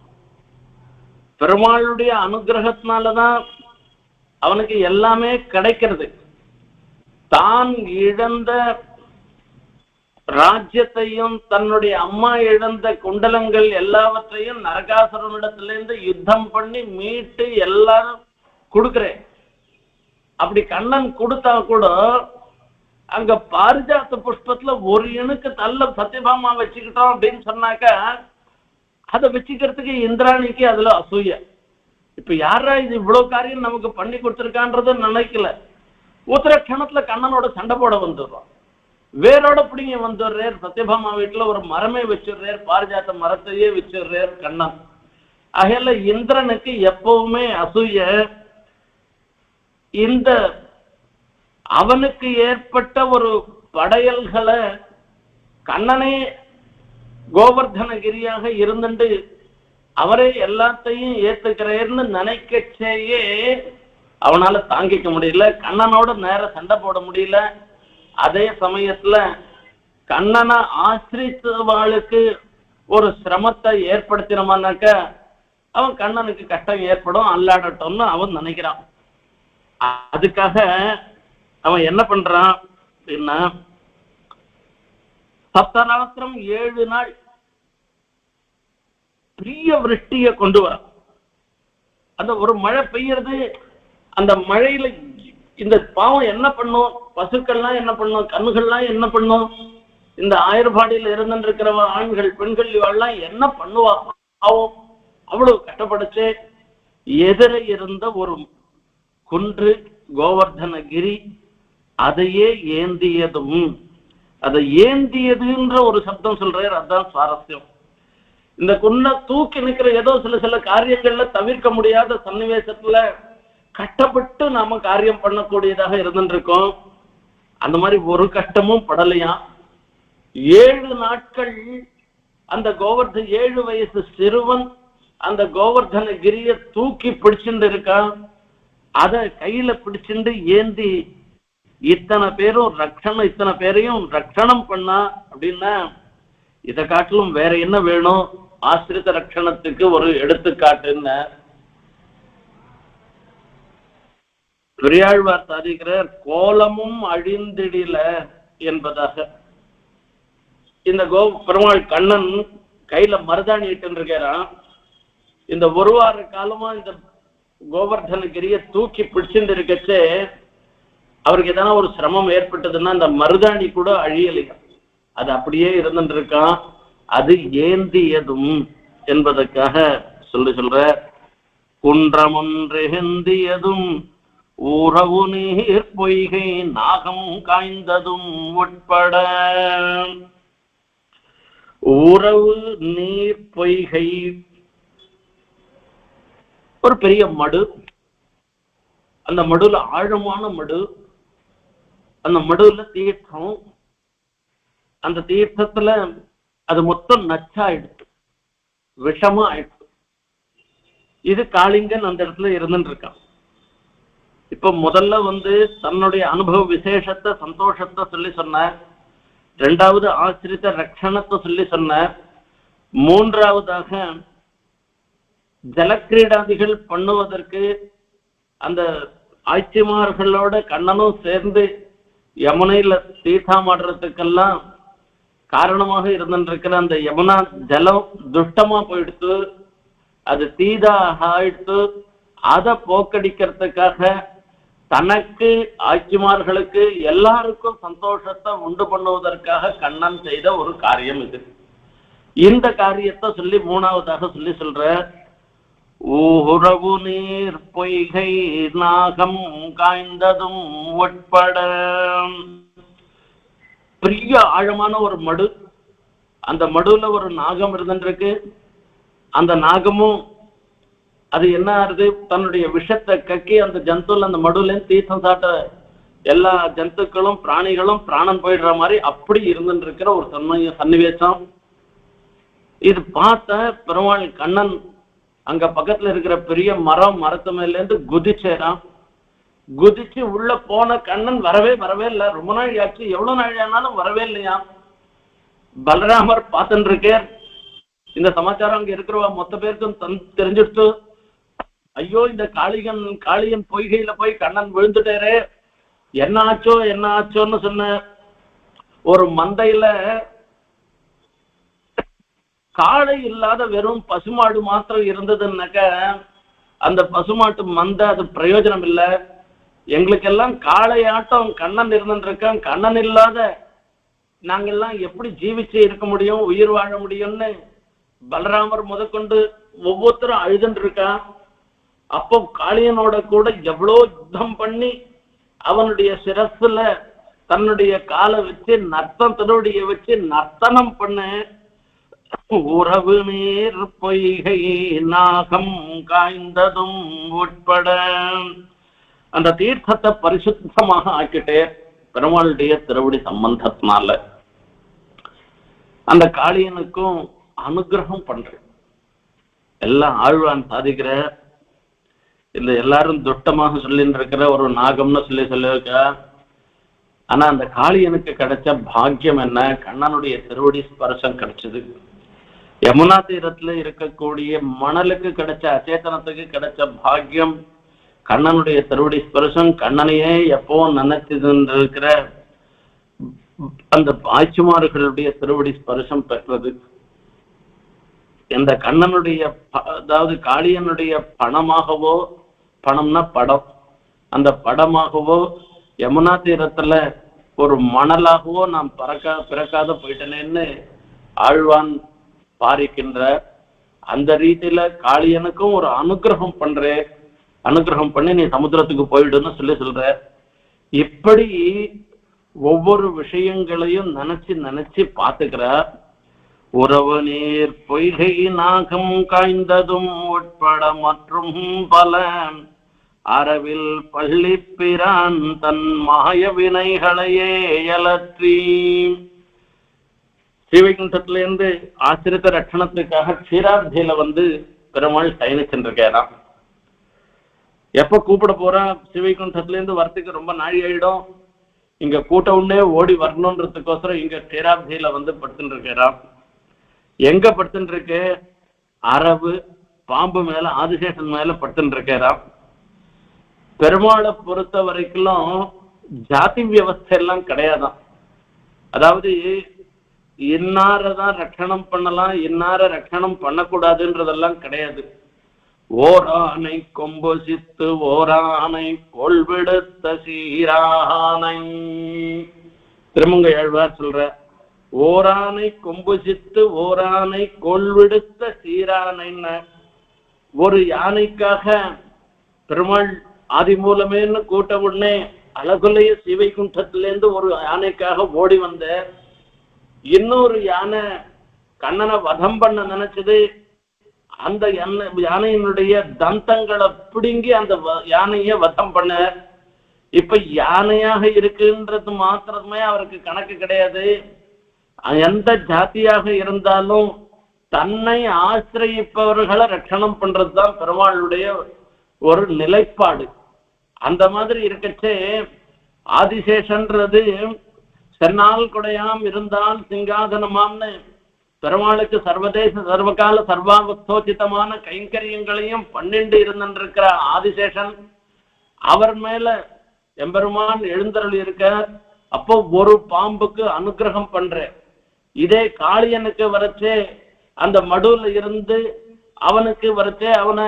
பெருமாளுடைய அனுகிரகத்தினாலதான் அவனுக்கு எல்லாமே கிடைக்கிறது. தான் இழந்த ராஜ்யத்தையும் தன்னுடைய அம்மா இழந்த குண்டலங்கள் எல்லாவற்றையும் நரகாசுரனிடத்திலிருந்து யுத்தம் பண்ணி மீட்டு எல்லாரும் கொடுக்கிறேன். அப்படி கண்ணன் கொடுத்தா கூட அங்க பாரிஜாத்த புஷ்பத்துல ஒரு இணுக்கு தள்ள சத்யபாமா வச்சுக்கிட்டோம் அப்படின்னு சொன்னாக்கா அதை வச்சுக்கிறதுக்கு இந்திராணிக்கு அதுல அசூய. இப்ப யாரா இது இவ்வளவு காரியம் நமக்கு பண்ணி கொடுத்துருக்கான்றத நினைக்கல. உத்தரக்ஷணத்துல கண்ணனோட சண்டை போட வந்துடுறோம். வேரோட பிடிங்க வந்துடுறார். சத்யபாமா வீட்டுல ஒரு மரமே வச்சிடுறார், பாரிஜாத்த மரத்தையே வச்சிடுறார் கண்ணன். ஆகையால இந்திரனுக்கு எப்பவுமே அசூய. இந்த அவனுக்கு ஏற்பட்ட ஒரு படையல்களை கண்ணனே கோவர்தனகிரியாக இருந்துட்டு அவரே எல்லாத்தையும் ஏத்துக்கிறேன்னு நினைக்கச்சேயே அவனால தாங்கிக்க முடியல. கண்ணனோட நேர சண்டை போட முடியல. அதே சமயத்துல கண்ணனை ஆசிரித்தவாளுக்கு ஒரு சிரமத்தை ஏற்படுத்தினோம்னாக்க அவன் கண்ணனுக்கு கஷ்டம் ஏற்படும், அல்லாடட்டும்னு அவன் நினைக்கிறான். அதுக்காக அவன் என்ன பண்றான் அப்படின்னா, சப்தராத்திரம் 7 நாள் பெரிய விருஷ்டிய கொண்டு வரான். அந்த ஒரு மழை பெய்யறது, அந்த மழையில இந்த பாவம் என்ன பண்ணும், பசுக்கள்லாம் என்ன பண்ணும், கண்ணுகள்லாம் என்ன பண்ணும், இந்த ஆயர்பாடியில் இருந்துருக்கிறவ ஆண்கள் பெண்கள் இவெல்லாம் என்ன பண்ணுவா பாவம். அவ்வளவு கஷ்டப்படுச்சு. எதிர இருந்த ஒரு குன்று கோவர்தனகிரி, அதையே ஏந்தியதும். அதை ஏந்தியதுன்ற ஒரு சப்தம் சொல்றாரு. அதுதான் சுவாரஸ்யம். இந்த குன்றை தூக்கி நிற்கிற ஏதோ சில காரியங்கள்ல தவிர்க்க முடியாத சன்னிவேசத்துல கஷ்டப்பட்டு நாம காரியம் பண்ணக்கூடியதாக இருந்துருக்கோம். அந்த மாதிரி ஒரு கஷ்டமும் படலையா. 7 நாட்கள் அந்த 7 வயசு சிறுவன் அந்த கோவர்தனகிரிய தூக்கி பிடிச்சுட்டு இருக்கான். அதை கையில பிடிச்சுட்டு ஏந்தி இத்தனை பேரையும் ரட்சணம் பண்ணா அப்படின்னா இதை காட்டிலும் வேற என்ன வேணும்? ஆசிரித ரட்சணத்துக்கு ஒரு எடுத்துக்காட்டுன்னு பெரியாழ்வார் சாதிக்கிறார். கோலமும் அழிந்திடில என்பதாக. இந்த பெருமாள் கண்ணன் கையில மருதாணி இட்டு இருக்கிறான். இந்த ஒரு வார காலமா இந்த கோவர்தனகிரிய தூக்கி பிடிச்சுட்டு இருக்கச்சே அவருக்கு எதனா ஒரு சிரமம் ஏற்பட்டதுன்னா அந்த மருதாணி கூட அழியலையா, அது அப்படியே இருந்துட்டு இருக்கான். அது ஏந்தியதும் என்பதற்காக சொல்ற. குன்றமொன்றேந்தியதும் ஊரவு நீர் பொய்கை நாகம் காய்ந்ததும் உட்பட. ஊரவு நீர் பொய்கை ஒரு பெரிய மடு. அந்த மடுல ஆழமான மடு. அந்த மடுல தீர்த்தம். அந்த தீர்த்தத்துல அது மொத்தம் நச்சாயிடுச்சு, விஷமா ஆயிடுச்சு. இது காளிங்கன் அந்த இடத்துல இருந்துட்டு இருக்கான். இப்ப முதல்ல தன்னுடைய அனுபவ விசேஷத்தை சந்தோஷத்தை சொல்லி சொன்னார். இரண்டாவது ஆசிரித்த ரட்சணத்தை சொல்லி சொன்னார். மூன்றாவதாக ஜலக்கிரீடாதிகள் பண்ணுவதற்கு அந்த ஆட்சிமார்களோட கண்ணனும் சேர்ந்து யமுனையில தீர்த்தமாடுறதுக்கெல்லாம் காரணமாக இருந்துருக்கிற அந்த யமுனா ஜலம் துஷ்டமா போயிடுத்து, அது தீதாக ஆயிடுத்து. அதை போக்கடிக்கிறதுக்காக தனக்கு ஆட்சிமார்களுக்கு எல்லாருக்கும் சந்தோஷத்தை உண்டு பண்ணுவதற்காக கண்ணன் செய்த ஒரு காரியம் இது. இந்த காரியத்தை சொல்லி மூணாவதாக சொல்ற ஊரவு நீர் பொய்கை நாகம் காய்ந்ததும் உட்பட பெரிய ஆழமான ஒரு மடு, அந்த மடுவுல ஒரு நாகம் இருந்துருக்கு. அந்த நாகமும் அது என்ன ஆறுது, தன்னுடைய விஷத்தை கக்கி அந்த ஜந்துல அந்த மடுல தீர்த்தம் சாட்ட எல்லா ஜந்துக்களும் பிராணிகளும் பிராணம் போயிடுற மாதிரி அப்படி இருந்துட்டு இருக்கிற ஒரு சன்னிவேசம். இது பார்த்த பெருமாள் கண்ணன் அங்க பக்கத்துல இருக்கிற பெரிய மரத்து மேல இருந்து குதிச்சேரான். குதிச்சு உள்ள போன கண்ணன் வரவே இல்லை. ரொம்ப நாள் ஆச்சு, எவ்வளவு நாள் ஆனாலும் வரவே இல்லையா. பலராமர் பார்த்துட்டு இருக்கார். இந்த சமாச்சாரம் அங்க இருக்கிறவா மொத்த பேருக்கும் தெரிஞ்சிடுச்சு. ஐயோ, இந்த காளியன் பொய்கையில போய் கண்ணன் விழுந்துட்டாரு, என்ன ஆச்சோன்னு சொன்ன. ஒரு மந்தையில காளை இல்லாத வெறும் பசுமாடு மாத்திரம் இருந்ததுன்னாக்க அந்த பசுமாட்டு மந்தை அது பிரயோஜனம் இல்லை. எங்களுக்கெல்லாம் காளையாட்டம் கண்ணன் இருந்துருக்கான், கண்ணன் இல்லாத நாங்கெல்லாம் எப்படி ஜீவிச்சு இருக்க முடியும், உயிர் வாழ முடியும்னு பலராமர் முதற்கொண்டு ஒவ்வொருத்தரும் அழுதுன்னு இருக்கான். அப்போ காளியனோட கூட எவ்வளோ யுத்தம் பண்ணி அவனுடைய சிரஸ்ல தன்னுடைய காலை வச்சு திருவடியை வச்சு நர்த்தனம் பண்ண உறவு நீர் பொய்கை நாகம் காய்ந்ததும் உட்பட அந்த தீர்த்தத்தை பரிசுத்தமாக ஆக்கிட்டே பெருமாளுடைய திருவடி சம்பந்தத்தினால அந்த காளியனுக்கும் அனுகிரகம் பண்ற எல்லாம் ஆழ்வான் சாதிக்கிற. இந்த எல்லாரும் துட்டமாக சொல்லிட்டு இருக்கிற ஒரு நாகம்னு சொல்லியிருக்க. ஆனா அந்த காளியனுக்கு கிடைச்ச பாக்கியம் என்ன, கண்ணனுடைய திருவடி ஸ்பர்சம் கிடைச்சது. யமுனா தீரத்துல இருக்கக்கூடிய மணலுக்கு கிடைச்ச அச்சேதனத்துக்கு கிடைச்ச பாக்கியம் கண்ணனுடைய திருவடி ஸ்பர்சம். கண்ணனையே எப்பவும் நினைச்சிருக்கிற அந்த ஆட்சிமார்களுடைய திருவடி ஸ்பர்சம் பெற்றது. இந்த கண்ணனுடைய அதாவது காளியனுடைய பணமாகவோ, பணம்னா படம், அந்த படமாகவோ யமுனா தீரத்துல ஒரு மணலாகவோ நான் பிறக்காத போயிட்டேனேன்னு ஆழ்வான் பாரிக்கின்ற. அந்த ரீதியில காளியனுக்கும் ஒரு அனுகிரகம் பண்றேன், அனுகிரகம் பண்ணி நீ சமுத்திரத்துக்கு போயிடுன்னு சொல்ற. இப்படி ஒவ்வொரு விஷயங்களையும் நினைச்சு பார்த்துக்கிற. உறவு நீர் பொய்கை நாகம் காய்ந்ததும் உட்பட மற்றும் பல அறவில் பள்ளி பிரான் தன் மாய வினைகளையே எலற்றி. ஸ்ரீவைகுண்டத்திலிருந்து ஆசிரித்த ரட்சணத்துக்காக க்ஷீராப்தியில பெருமாள் சயனிச்சுருக்காராம். எப்ப கூப்பிட போறா, ஸ்ரீவைகுண்டத்துல இருந்து வரத்துக்கு ரொம்ப நாழி ஆயிடும். இங்க கூட்ட உடனே ஓடி வரணுன்றதுக்கோசரம் இங்க க்ஷீராப்தியில படுத்துட்டு இருக்காராம். எங்க படுத்துட்டு இருக்கு, அரவு பாம்பு மேல ஆதிசேஷன் மேல படுத்துட்டு இருக்காராம். பெருமாளை பொறுத்த வரைக்கும் ஜாதி வியவஸ்தை எல்லாம் கிடையாதான். அதாவது இன்னாரதான் ரட்சணம் பண்ணலாம், இன்னார ரட்சணம் பண்ணக்கூடாதுன்றதெல்லாம் கிடையாது. ஓரானை கொம்பொசித்து ஓரானை கொள்விடுத்த சீரானை. திருமங்கை ஆழ்வார் சொல்ற, ஓரானை கொம்புசித்து ஓரானை கொள்விடுத்த சீரானைன்னு. ஒரு யானைக்காக பெருமாள் ஆதி மூலமேன்னு கூட்ட உடனே அழகுலைய சிவைகுண்டத்திலேருந்து ஒரு யானைக்காக ஓடி வந்த. இன்னொரு யானை கண்ணனை வதம் பண்ண நினைச்சது. அந்த யானையினுடைய தந்தங்களை பிடுங்கி அந்த யானைய வதம் பண்ண. இப்ப யானையாக இருக்குன்றது மாத்திரமே அவருக்கு கணக்கு கிடையாது. எந்த ஜாத்தியாக இருந்தாலும் தன்னை ஆசிரியப்பவர்களை ரட்சணம் பண்றதுதான் பெருமாளுடைய ஒரு நிலைப்பாடு. அந்த மாதிரி இருக்கச்சே ஆதிசேஷன்றது சென்னால் கொடையாம் இருந்தால் சிங்காதனமாம்னு பெருமாளுக்கு சர்வதேச சர்வகால சர்வாவஸ்தோச்சிதமான கைங்கரியங்களையும் பன்னெண்டு இருந்திருக்கிற ஆதிசேஷன் அவர் மேல எம்பெருமான் எழுந்தருள் இருக்க. அப்போ ஒரு பாம்புக்கு அனுகிரகம் பண்ற. இதே காளியனுக்கு வரச்சே அந்த மடுவுல இருந்து அவனுக்கு வரச்சே அவன்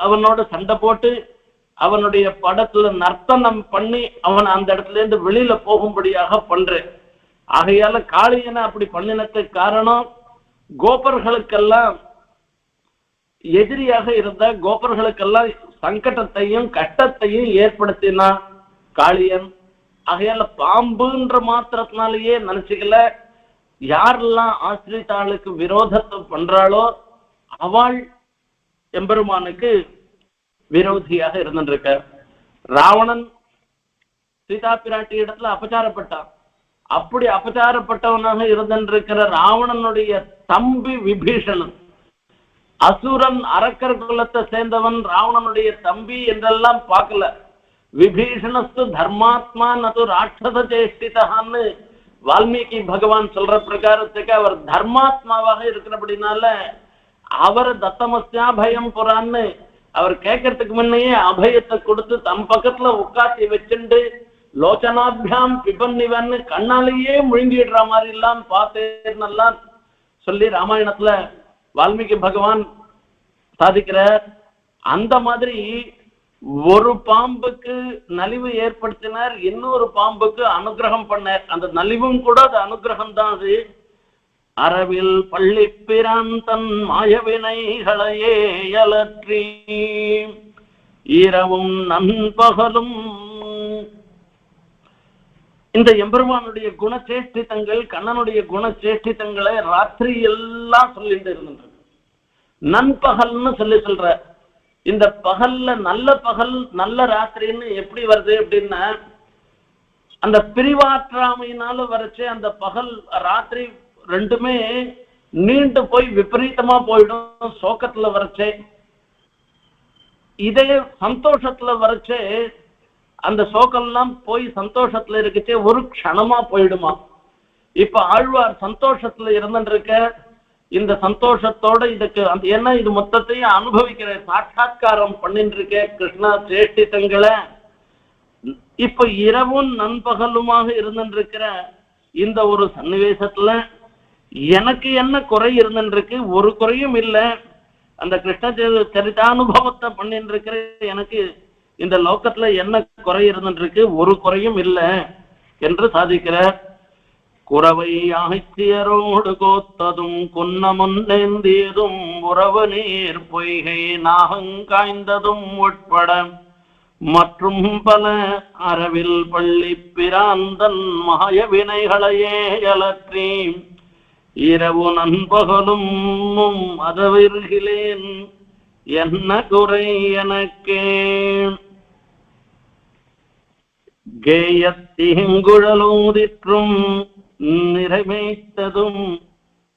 அவனோட சண்டை போட்டு அவனுடைய படத்துல நர்த்தனம் பண்ணி அவன் அந்த இடத்துல இருந்து வெளியில போகும்படியாக பண்றேன். ஆகையால காளியனை அப்படி பண்ணினதுக்கு காரணம் கோபர்களுக்கெல்லாம் எதிரியாக இருந்த கோபர்களுக்கெல்லாம் சங்கடத்தையும் கஷ்டத்தையும் ஏற்படுத்தினா காளியன். ஆகையால பாம்புன்ற மாத்திரத்தினாலேயே நினைச்சுக்கல, யாரெல்லாம் ஆசிரித்தாளுக்கு விரோதத்தை பண்றாளோ அவள் எம்பெருமானுக்கு விரோதியாக இருந்துருக்க. ராவணன் சீதா பிராட்டி இடத்துல அபச்சாரப்பட்டான். அப்படி அபச்சாரப்பட்டவனாக இருந்திருக்கிற ராவணனுடைய தம்பி விபீஷணன், அசுரன் அரக்கர் குலத்தை சேர்ந்தவன், ராவணனுடைய தம்பி என்றெல்லாம் பார்க்கல. விபீஷணஸ்து தர்மாத்மா நது ராட்சத சேஷ்டிதான்னு வால்மீகி பகவான் சொல்ற பிரகாரத்துக்கு அவர் தர்மாத்மாவாக இருக்கிறபடினால அவர் தத்தமஸ்யா பயம் புறான்னு அவர் கேட்கறதுக்கு முன்னையே அபயத்தை கொடுத்து தம் பக்கத்துல உட்காத்தி வச்சுண்டு லோச்சனாபியாம் பிபன்னிவன்னு கண்ணாலேயே முழுங்கிடுற மாதிரி எல்லாம் பார்த்தேன்னெல்லாம் சொல்லி ராமாயணத்துல வால்மீகி பகவான் சாதிக்கிறார். அந்த மாதிரி ஒரு பாம்புக்கு நலிவு ஏற்படுத்தினார், இன்னொரு பாம்புக்கு அனுகிரகம் பண்ணார். அந்த நலிவும் கூட அது அனுகிரகம் தான். அது அரவில் பள்ளி பிராந்தன் மாயவினைகளையே அலற்றி இரவும் நண்பகலும். இந்த எம்பெருமானுடைய குணச்சேஷ்டித்தங்கள், கண்ணனுடைய குணச்சேஷ்டித்தங்களை ராத்திரி எல்லாம் சொல்லிட்டு இருந்தது. நண்பகல்னு சொல்ற இந்த பகல்ல நல்ல பகல் நல்ல ராத்திரின்னு எப்படி வருது அப்படின்னா, அந்த பிரிவாற்றாமையினால வரைச்சே அந்த பகல் ராத்திரி ரெண்டுமே நீண்டு போய் விபரீதமா போயிடும். சோகத்துல வரைச்சே இதே சந்தோஷத்துல வரைச்சே அந்த சோகம்லாம் போய் சந்தோஷத்துல இருக்குச்சே ஒரு க்ஷணமா போயிடுமா. இப்ப ஆழ்வார் சந்தோஷத்துல இருந்துருக்க, இந்த சந்தோஷத்தோட இதுக்கு ஏன்னா இது மொத்தத்தையும் அனுபவிக்கிற சாட்சாத்காரம் பண்ணிட்டு இருக்க கிருஷ்ணா சேஷ்டித்தங்களை. இப்ப இரவும் நண்பகலுமாக இருந்துருக்கிற இந்த ஒரு சன்னிவேசத்துல எனக்கு என்ன குறை இருந்துருக்கு? ஒரு குறையும் இல்லை. அந்த கிருஷ்ண சரிதானுபவத்தை பண்ணிட்டு இருக்கிற எனக்கு இந்த லோகத்துல என்ன குறை இருந்துருக்கு? ஒரு குறையும் இல்லை என்று சாதிக்கிறார். குறவை ஆகிச்சியரோடு கோத்ததும் குன்னமுன்னேந்தியதும் உறவு நீர் பொய்கை நாகங்காய்ந்ததும் உட்பட மற்றும் பல அரவில் பள்ளி பிராந்தன் மாய வினைகளையே அலற்றி இரவு நண்பகலும் அதவிர்கிலேன் என்ன குறை எனக்கே. கேயத்தீங்குழலூதிற்றும் நிறைமைத்ததும்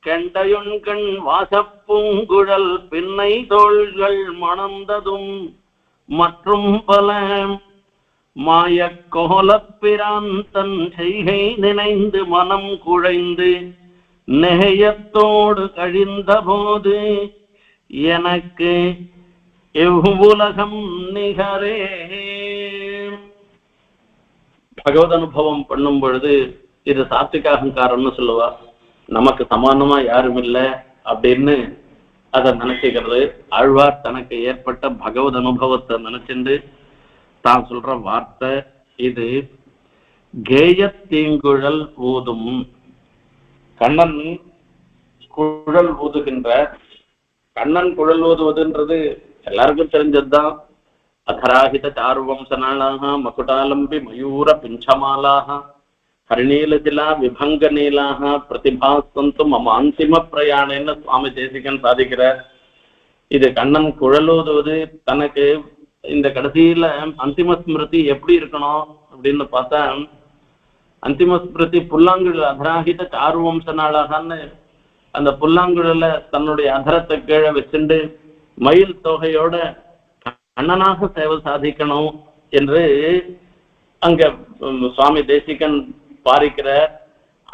கெண்டையுண்கண் வாசப்பூங்குழல் பின்னை தோள்கள் மணந்ததும் மற்றும் பல மாயக்கோலப்பிரான் தன் செய்கை நினைந்து மனம் குழைந்து நேயத்தோடு கழிந்த போது எனக்கு எவ்வுலகம் நிகரே. பகவத் அனுபவம் பண்ணும் பொழுது இது சாத்விக அகங்காரம்னு சொல்லுவா. நமக்கு சமானமா யாரும் இல்லை அப்படின்னு அதை நினைச்சுக்கிறது. ஆழ்வார் தனக்கு ஏற்பட்ட பகவத் அனுபவத்தை நினைச்சுண்டு தான் சொல்ற வார்த்தை இது. கேயத்தீங்குழல் ஊதும் கண்ணன் குழல் ஊதுகின்ற. கண்ணன் குழல் ஊதுவதுன்றது எல்லாருக்கும் தெரிஞ்சதுதான். அதராஹித சாருவம்சனாளாக மகுடாலம்பி மயூர பிஞ்சமாலாக ஹரிநீலஜிலா விபங்க நீலாக பிரதிபாசந்து மம அந்திம பிரயாணன்னு சுவாமி தேசிகன் சாதிக்கிறார். இது கண்ணன் குழலூதுவது தனக்கு இந்த கடைசியில அந்திம ஸ்மிருதி எப்படி இருக்கணும் அப்படின்னு பார்த்தா, அந்திம ஸ்மிருதி புல்லாங்குழல் அதராஹித சாருவம்சனாளாகன்னு அந்த புல்லாங்குழல தன்னுடைய அதரத்தை கீழே வச்சுண்டு மயில் தொகையோட கண்ணனாக சேவை சாதிக்கணும் என்று அங்க சுவாமி தேசிகன் பாரிக்கிற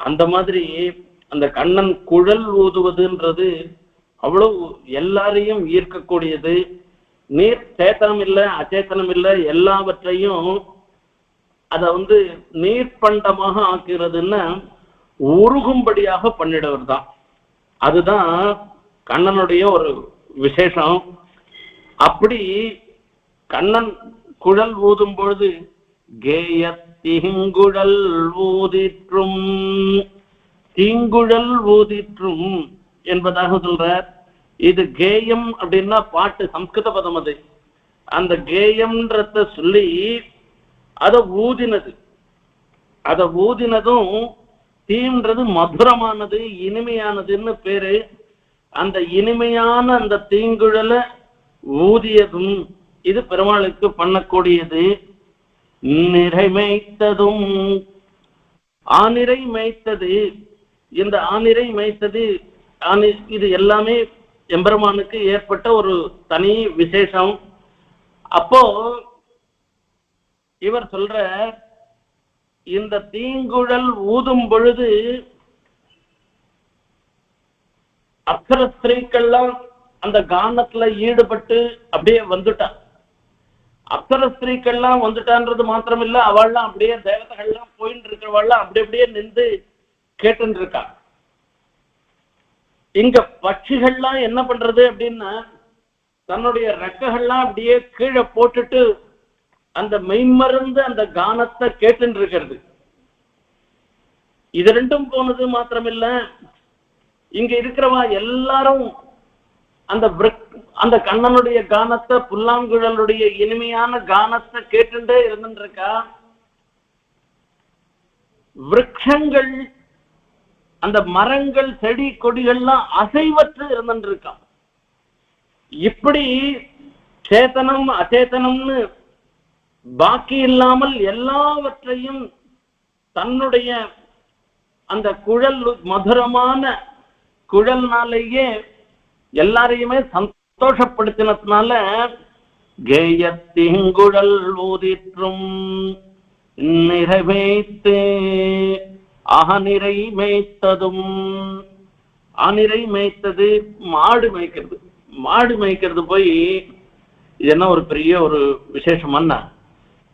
அந்த மாதிரி அந்த கண்ணன் குழல் ஊதுவதுன்றது அவ்வளவு எல்லாரையும் ஈர்க்கக்கூடியது. நீர் சேத்தனம் இல்லை அச்சேத்தனம் இல்லை எல்லாவற்றையும் அதை நீர்பண்டமாக ஆக்குறதுன்னா உருகும்படியாக பண்ணிடுவர் தான். அதுதான் கண்ணனுடைய ஒரு விசேஷம். அப்படி கண்ணன் குழல் ஊதும் பொழுது கேய தீங்குழல் ஊதிற்றும் தீங்குழல் ஊதிற்றும் என்பதாக சொல்றார். இது கேயம் அப்படின்னா பாட்டு, சம்ஸ்கிருத பதம். அது அந்த கேயம்ன்றத சொல்லி அதை ஊதினதும் தீன்றது மதுரமானது இனிமையானதுன்னு பேரு. அந்த இனிமையான அந்த தீங்குழலை ஊதியதும் இது பெருமாளுக்கு பண்ணக்கூடியது. நிறைமைத்ததும் ஆனிரை மேய்த்தது. இந்த ஆனிரை மேய்த்தது இது எல்லாமே எம்பெருமானுக்கு ஏற்பட்ட ஒரு தனி விசேஷம். அப்போ இவர் சொல்ற இந்த தீங்குழல் ஊதும் பொழுது அப்சர ஸ்திரீக்கள்லாம் அந்த கானத்துல ஈடுபட்டு அப்படியே வந்துட்டா. அப்சர ஸ்திரீக்கள்லாம் வந்துட்டான்றது மாத்திரமில்ல, அவள்லாம் அப்படியே தேவதைகள்லாம் போயின்னு இருக்கிறவள்லாம் அப்படி அப்படியே நின்று கேட்டு இருக்கா. இங்க பட்சிகள்லாம் என்ன பண்றது அப்படின்னா தன்னுடைய ரெக்கைகள்லாம் அப்படியே கீழே போட்டுட்டு அந்த மெய்மருந்து அந்த கானத்தை கேட்டு இருக்கிறது. இது ரெண்டும் போனது மாத்திரமில்ல, இங்க இருக்கிறவா எல்லாரும் அந்த கண்ணனுடைய கானத்தை புல்லாங்குழலுடைய இனிமையான கானத்தை கேட்டுட்டே இருந்துருக்கா. விரக்ஷங்கள் அந்த மரங்கள் செடி கொடிகள்லாம் அசைவற்று இருந்துருக்கா. இப்படி சேத்தனம் அச்சேதனம்னு பாக்கி இல்லாமல் எல்லாவற்றையும் தன்னுடைய அந்த குழல் மதுரமான குழல்னாலேயே எல்லாரையுமே சந்தோஷப்படுத்தினதுனால கேயத்தீங்குழல் ஊதிற்றும் நிறைவேத்து அகநிறை மேய்த்ததும். அநிறை மேய்த்தது மாடு மேய்க்கிறது. மாடு மேய்க்கிறது போய் இது என்ன ஒரு பெரிய ஒரு விசேஷமானா,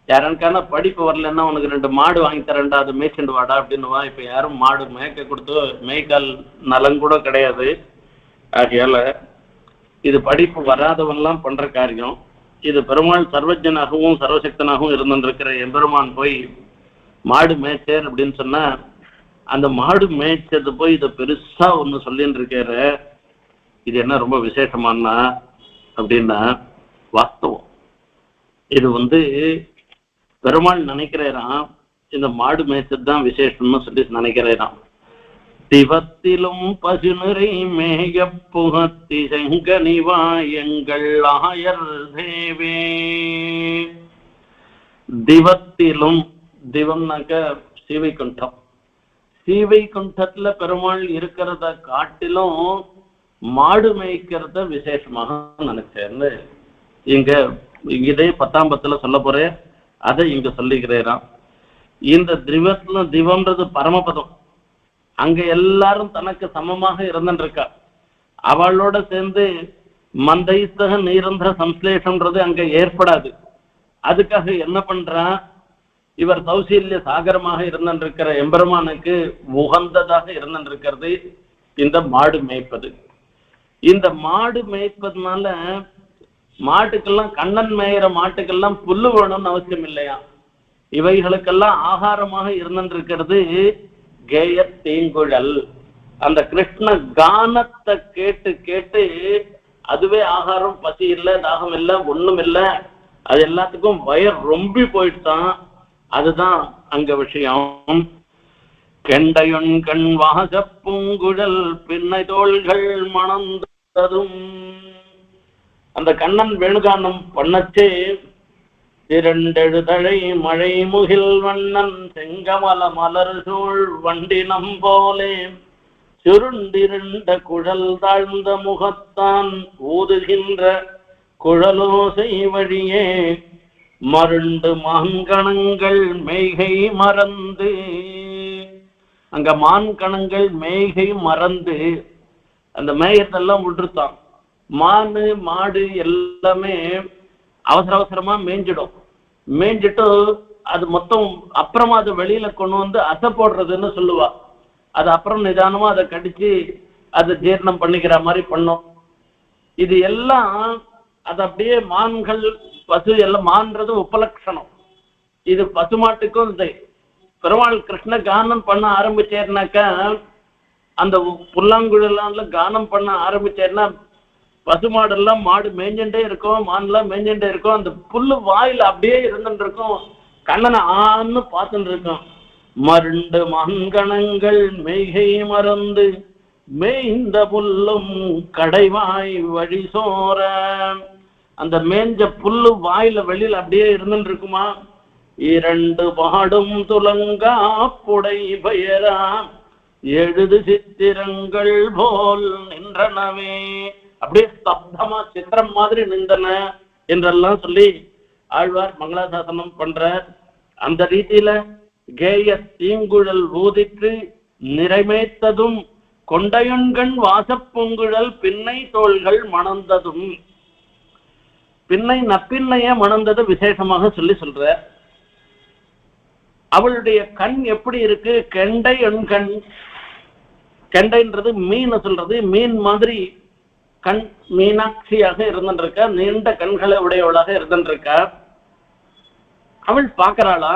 யாருக்கான படிப்பு வரலன்னா உனக்கு 2 மாடு வாங்கி தரேன்டா, அது மேய்ச்சிண்டு வாடா அப்படின்னுவா. இப்ப யாரும் மாடு மேய்க்க கொடுத்து மேய்க்கால் நலன் கூட கிடையாது. ஆகையால இது படிப்பு வராதவெல்லாம் பண்ற காரியம். இது பெருமாள் சர்வஜனாகவும் சர்வசக்தனாகவும் இருந்துருக்கிற எம்பெருமான் போய் மாடு மேய்ச்சேர் அப்படின்னு சொன்னா அந்த மாடு மேய்ச்சது போய் இதை பெருசா ஒண்ணு சொல்லின்னு இருக்காரு. இது என்ன ரொம்ப விசேஷமானா அப்படின்னா வாஸ்தவம். இது பெருமாள் நினைக்கிறாராம் இந்த மாடு மேய்ச்சது தான் விசேஷம்னு சொல்லி நினைக்கிறாராம். திவத்திலும் பசுநிறை மேக புகத்தி செங்கனிவா எங்கள் ஆயர் தேவே. திவத்திலும், திவம்னாக்க சீவைகுண்டம், சீவைகுண்டத்துல பெருமாள் இருக்கிறத காட்டிலும் மாடு மேய்க்கிறத விசேஷமாக நினைச்சேன்னு இங்க இதே 10ஆம் பத்துல சொல்ல போறேன். அதை இங்க சொல்லிக்கிறேன். இந்த திவம்ன்றது பரமபதம். அங்க எல்லாரும் தனக்கு சமமாக இருந்துருக்கா. அவளோட சேர்ந்து மந்தைஸ்தக நீரந்திர சம்ஸ்லேஷம்ன்றது அங்க ஏற்படாது. அதுக்காக என்ன பண்றான், இவர் சௌசீல்ய சாகரமாக இருந்திருக்கிற எம்பெருமானுக்கு உகந்ததாக இருந்திருக்கிறது இந்த மாடு மேய்ப்பது. இந்த மாடு மேய்ப்பதுனால மாட்டுக்கெல்லாம், கண்ணன் மேயிற மாட்டுக்கெல்லாம் புல்லு வேணும்னு அவசியம் இல்லையா. இவைகளுக்கெல்லாம் ஆகாரமாக இருந்திருக்கிறது கேய தீங்குழல். அந்த கிருஷ்ண கானத்தை கேட்டு கேட்டு அதுவே ஆகாரம், பசி இல்லை, தாகம் இல்லை, ஒண்ணும் இல்லை, அது எல்லாத்துக்கும் வயர் ரொம்பி போயிட்டான். அதுதான் அங்க விஷயம். கெண்டையொன் கண் வாச பூங்குழல் பின்னை தோள்கள் மணந்ததும். அந்த கண்ணன் வேணுகானம் பண்ணச்சே இரண்டெழுதழை மழை முகில் வண்ணன் செங்கமல மலர் சூழ் வண்டினம் போலே சுருண்டிருண்ட குழல் தாழ்ந்த முகத்தான் ஊதுகின்ற குழலோசை வழியே மருண்டு மான்கணங்கள் மேய்கை மறந்து, அங்க மான்கணங்கள் மேய்கை மறந்து அந்த மேயத்தெல்லாம் விட்டுருத்தான். மானு மாடு எல்லாமே அவசர அவசரமா மேய்ஞ்சிடும். மேய்ஞ்சிட்டு அது மொத்தம் அப்புறமா அதை வெளியில கொண்டு வந்து அசை போடுறதுன்னு சொல்லுவா. அது அப்புறம் நிதானமா அதை கடிச்சு அதை ஜீரணம் பண்ணிக்கிற மாதிரி பண்ணும். இது எல்லாம் அது அப்படியே மான்கள் பசு எல்லாம் மான்றது உபலட்சணம். இது பசுமாட்டுக்கும் பெருமாள் கிருஷ்ண கானம் பண்ண ஆரம்பிச்சேர்னாக்கா, அந்த புல்லாங்குழலால கானம் பண்ண ஆரம்பிச்சேன்னா பசுமாடெல்லாம் மாடு மேய்ஞ்சுட்டே இருக்கும், மான்லாம் மேய்ஞ்சுட்டே இருக்கும். அந்த புல்லு வாயில அப்படியே இருந்துட்டு இருக்கும். கண்ணனை ஆன்னு பார்த்துட்டு இருக்கும். மருண்டு மான்கணங்கள் மெய்கை மறந்து மேய்ந்த புல்லும் கடைவாய் வழி சோர, அந்த மேஞ்ச புல்லு வாயில வெளியில அப்படியே இருந்துட்டு இருக்குமா. இரண்டு பாடும் துலங்கா புடை பெயரா எழுது சித்திரங்கள் போல் நின்றனவே, அப்படியே ஸ்தப்தமா சித்திரம் மாதிரி நின்றன என்றெல்லாம் சொல்லி ஆழ்வார் மங்களாசாசனம் பண்றார். அந்த ரீதியில கேய தீங்குழல் ஊதிற்று நிறைமேத்ததும் கொண்டையன்கண் வாசப்பொங்குழல் பின்னை தோள்கள் மணந்ததும், பின்னை நப்பின்னைய மணந்தது விசேஷமாக சொல்ற. அவளுடைய கண் எப்படி இருக்கு? கெண்டை எண்கண். கெண்டைன்றது மீன் சொல்றது. மீன் மாதிரி கண் மீனாட்சியாக இருந்துருக்கா, நீண்ட கண்களை உடையவளாக இருந்துருக்கா. அவள் பாக்குறாளா,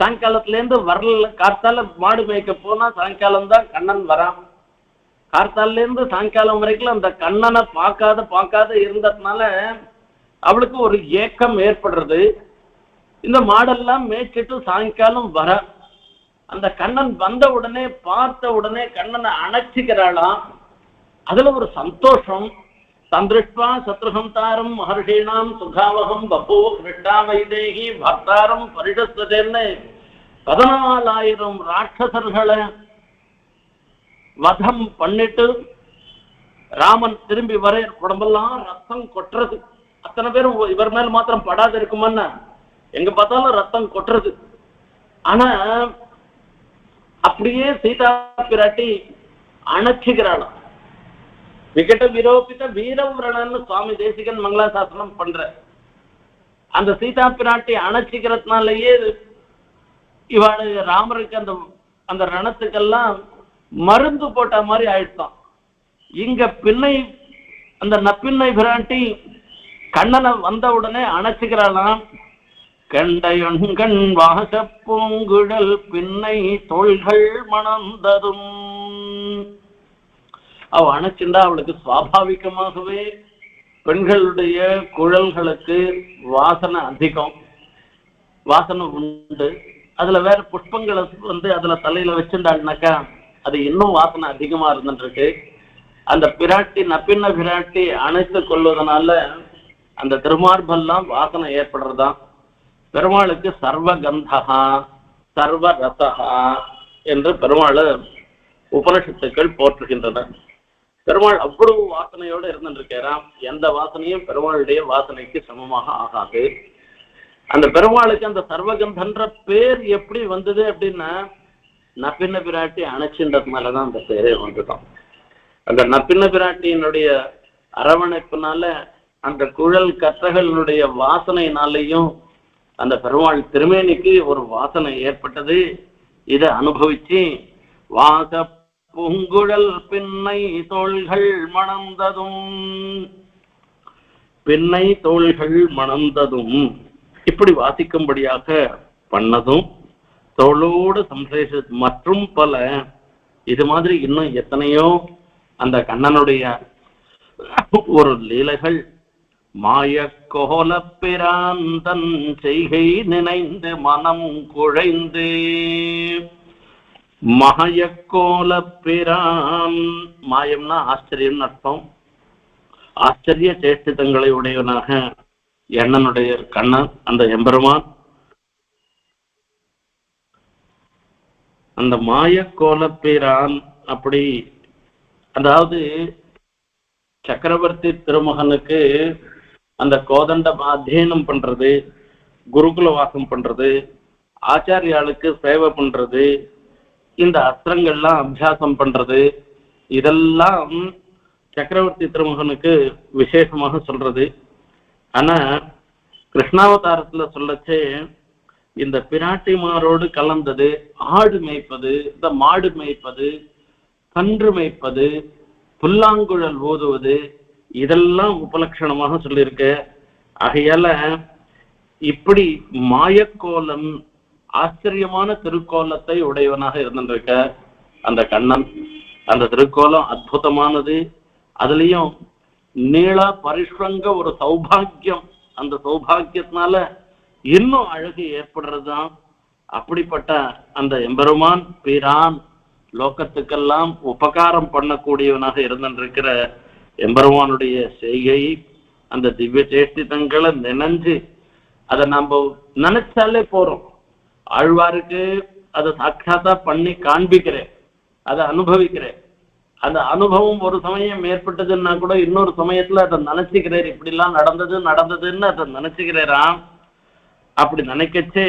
சாயங்காலத்துல இருந்து வரல. கார்த்தால மாடு மேய்க்க போனா சாயங்காலம் தான் கண்ணன் வரான். கார்த்தால இருந்து சாயங்காலம் வரைக்கும் அந்த கண்ணனை பார்க்காத இருந்ததுனால அவளுக்கு ஒரு ஏக்கம் ஏற்படுறது. இந்த மாடெல்லாம் மேய்ச்சிட்டு சாயங்காலம் வர அந்த கண்ணன் வந்த உடனே பார்த்த உடனே கண்ணனை அணைச்சிக்கிறாளாம். அதுல ஒரு சந்தோஷம். தந்திருஷ்வா சத்ருஹந்தாரம் மகர்ஷீணாம் சுகாவகம் பபூ கிருஷ்ணா வைதேகி பக்தாரம் பரிஷஸ்வதேன்னு 14,000 ராட்சசர்களை வதம் பண்ணிட்டு ராமன் திரும்பி வர உடம்பெல்லாம் ரத்தம் கொட்டுறது. அத்தனை பேரும் இவர் மேல் மாத்திரம் படாது இருக்குமான்னா, எங்க பார்த்தாலும் ரத்தம் கொட்டுறது. ஆனா அப்படியே சீதா பிராட்டி அணைச்சுக்கிறாளாம். விகட விரோபித வீரவரணன்னு சுவாமி தேசிகன் மங்களாசாசனம் பண்ற. அந்த சீதா பிராட்டி அணைச்சிக்கிறதுனாலயே இவாளு ராமருக்கு அந்த ரணத்துக்கெல்லாம் மருந்து போட்ட மாதிரி ஆயிடுச்சான். இங்க பின்னை அந்த நப்பின்னை பிராட்டி கண்ணனை வந்த உடனே அணைச்சுக்கிறாளாம். கண்டையொண்கண் வாச பூங்குழல் பின்னை தோள்கள் மணந்ததும், அவ அணைச்சுண்டா அவளுக்கு சுவாபாவிகமாகவே பெண்களுடைய குழல்களுக்கு வாசனை அதிகம், வாசனை உண்டு. அதுல வேற புஷ்பங்களை அதுல தலையில வச்சுட்டாள்னாக்கா அது இன்னும் வாசனை அதிகமா இருந்துருக்கு. அந்த பிராட்டி நப்பின்ன பிராட்டி அணைத்து கொள்வதனால அந்த திருமார்பெல்லாம் வாசனை ஏற்படுறதுதான். பெருமாளுக்கு சர்வகந்தகா சர்வரசகா என்று பெருமாள் உபனிஷத்துக்கள் போற்றுகின்றன. பெருமாள் அவ்வளவு வாசனையோடு இருந்துருக்கிறான். எந்த வாசனையும் பெருமாளுடைய வாசனைக்கு சமமாக ஆகாது. அந்த பெருமாளுக்கு அந்த சர்வகந்தன்ற பேர் எப்படி வந்தது அப்படின்னா, நப்பின்ன பிராட்டி அணைச்சின்றதுனாலதான் அந்த பேரே வந்துதான். அந்த நப்பின்ன பிராட்டியினுடைய அரவணைப்புனால அந்த குழல் கற்றகளுடைய வாசனையினாலையும் அந்த பெருமாள் திருமேனிக்கு ஒரு வாசனை ஏற்பட்டது. இதை அனுபவிச்சு வாச பூங்குழல் பின்னை தோள்கள் மணந்ததும், பின்னை தோள்கள் மணந்ததும் இப்படி வாசிக்கும்படியாக பண்ணதும், தோளோடு சம்சேஷ மற்றும் பல இது மாதிரி இன்னும் எத்தனையோ அந்த கண்ணனுடைய ஒரு லீலைகள். மாய கோலப்பிராந்தன் செய்கை நினைந்து மனம் குழைந்து, மாய கோலப்பிரான் மாயம்னா ஆச்சரியம் அர்த்தம். ஆச்சரிய சேஷ்டிதங்களை உடையவனாக எண்ணனுடைய கண்ணன் அந்த எம்பெருமான். அந்த மாய கோலப்பிரான் அப்படி அதாவது சக்கரவர்த்தி திருமகனுக்கு அந்த கோதண்ட அத்தியனம் பண்றது, குருகுல வாசம் பண்றது, ஆச்சாரியாளுக்கு சேவை பண்றது, இந்த அஸ்திரங்கள்லாம் அபியாசம் பண்றது, இதெல்லாம் சக்கரவர்த்தி திருமகனுக்கு விசேஷமாக சொல்றது. ஆனா கிருஷ்ணாவதாரத்துல சொல்லச்சே இந்த பிராட்டிமாரோடு கலந்தது ஆடு மேய்ப்பது, இந்த மாடு மேய்ப்பது, கன்று மேய்ப்பது, புல்லாங்குழல் ஓதுவது, இதெல்லாம் உபலட்சணமாக சொல்லியிருக்க. ஆகையால இப்படி மாயக்கோலம் ஆச்சரியமான திருக்கோலத்தை உடையவனாக இருந்திருக்க அந்த கண்ணன். அந்த திருக்கோலம் அற்புதமானது. அதுலயும் நீள பரிஷ்வங்க ஒரு சௌபாகியம், அந்த சௌபாகியத்தினால இன்னும் அழகு ஏற்படுறதுதான். அப்படிப்பட்ட அந்த எம்பெருமான் பிரான் லோகத்துக்கெல்லாம் உபகாரம் பண்ணக்கூடியவனாக இருந்திருக்கிற எம்பெருமானுடைய செய்கை, அந்த திவ்ய சேஷ்டிதங்களை நினைஞ்சு அதை நம்ம நினைச்சாலே போறோம். ஆழ்வாருக்கு அதை சாட்சாத்தா பண்ணி காண்பிக்கிறேன், அதை அனுபவிக்கிறேன். அந்த அனுபவம் ஒரு சமயம் ஏற்பட்டதுன்னா கூட இன்னொரு சமயத்துல அதை நினைச்சுக்கிறேன், இப்படிலாம் நடந்ததுன்னு அதை நினைச்சுக்கிறேராம். அப்படி நினைக்கச்சே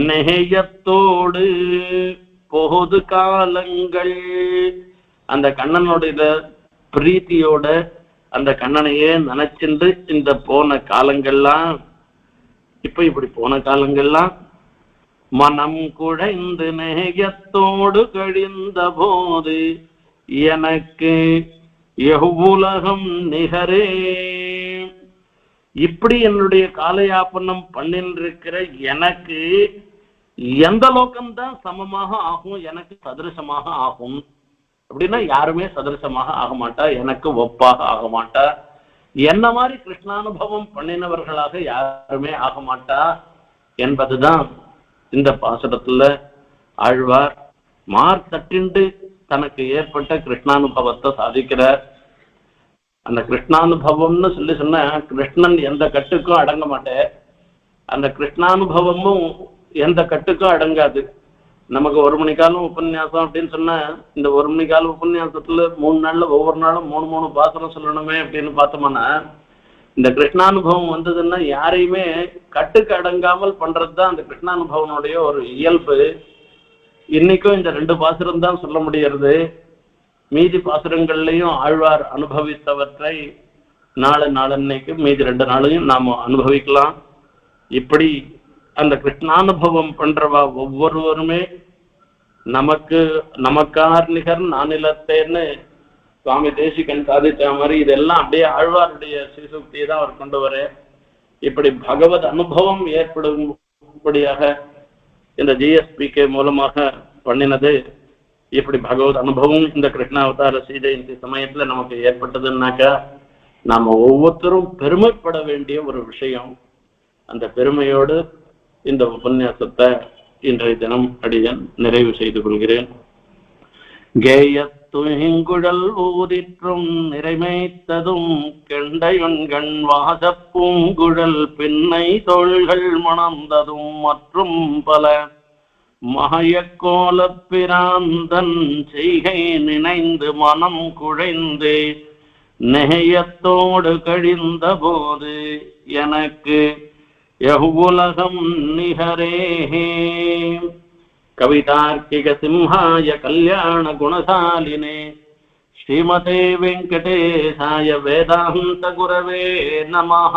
நேயத்தோடு போது காலங்கள், அந்த கண்ணனுடைய பிரீத்தியோட அந்த கண்ணனையே நினைச்சின்று இந்த போன காலங்கள்லாம், இப்ப இப்படி போன காலங்கள்லாம் மனம் குழைந்து நேயத்தோடு கழிந்த போது எனக்கு எவ்வுலகம் நிகரே. இப்படி என்னுடைய காலயாபனம் பண்ணிருக்கிற எனக்கு எந்த லோகம்தான் சமமாக ஆகும், எனக்கு சதிருஷமாக ஆகும் அப்படின்னா யாருமே சதிருஷமாக ஆக மாட்டா, எனக்கு ஒப்பாக ஆக மாட்டா. என்ன மாதிரி கிருஷ்ணானுபவம் பண்ணினவர்களாக யாருமே ஆக மாட்டா என்பதுதான் இந்த பாசுரத்துல ஆழ்வார் மார்த்தட்டிண்டு தனக்கு ஏற்பட்ட கிருஷ்ணானுபவத்தை சாதிக்கிறார். அந்த கிருஷ்ணானுபவம்னு சொன்ன கிருஷ்ணன் எந்த கட்டுக்கும் அடங்க மாட்டேன், அந்த கிருஷ்ணானுபவமும் எந்த கட்டுக்கும் அடங்காது. நமக்கு ஒரு மணி காலம் உபன்யாசம் அப்படின்னு சொன்னா இந்த ஒரு மணி கால உபன்யாசத்துல 3 நாள்ல ஒவ்வொரு நாளும் 3 பாசுரம் சொல்லணுமே அப்படின்னு பார்த்தோம்னா, இந்த கிருஷ்ணானுபவம் வந்ததுன்னா யாரையுமே கட்டுக்கு அடங்காமல் பண்றதுதான் அந்த கிருஷ்ணானுபவனுடைய ஒரு இயல்பு. இன்னைக்கும் இந்த 2 பாசுரம் தான் சொல்ல முடியறது. மீதி பாசுரங்கள்லையும் ஆழ்வார் அனுபவித்தவற்றை நாளன்னைக்கு மீதி 2 நாளையும் நாம அனுபவிக்கலாம். இப்படி அந்த கிருஷ்ணானுபவம் பண்றவா ஒவ்வொருவருமே நமக்கார் நிகர் நானிலத்தேன்னு சுவாமி தேசிகன் சாதிச்ச மாதிரி இதெல்லாம் அப்படியே ஆழ்வாருடைய ஸ்ரீசுக்தியை தான் அவர் கொண்டு வர. இப்படி பகவத் அனுபவம் ஏற்படும்படியாக இந்த ஜிஎஸ்பிகே மூலமாக பண்ணினது. இப்படி பகவத் அனுபவம் இந்த கிருஷ்ணாவதார ஸ்ரீஜெயந்தி சமயத்துல நமக்கு ஏற்பட்டதுன்னாக்கா நாம ஒவ்வொருத்தரும் பெருமைப்பட வேண்டிய ஒரு விஷயம். அந்த பெருமையோடு இந்த உபன்யாசத்தை இன்றைய தினம் அடியன் நிறைவு செய்து கொள்கிறேன். கேயத்துங்குழல் ஊதிற்றும் நிறைமைத்ததும் கெண்டையொன்கண் வாசப்பூங்குழல் பின்னை தோள்கள் மணந்ததும் மற்றும் பல மகயக்கோலப்பிராந்தன் செய்கை நினைந்து மனம் குழைந்து நேயத்தோடு கழிந்த போது எனக்கு எவ்வுலகம் நிகரே. கவிதார்க்கிக சிம்ஹாய கல்யாண குணசாலினே ஸ்ரீமதே வெங்கடேசாய வேதாந்த குரவே நமஹ.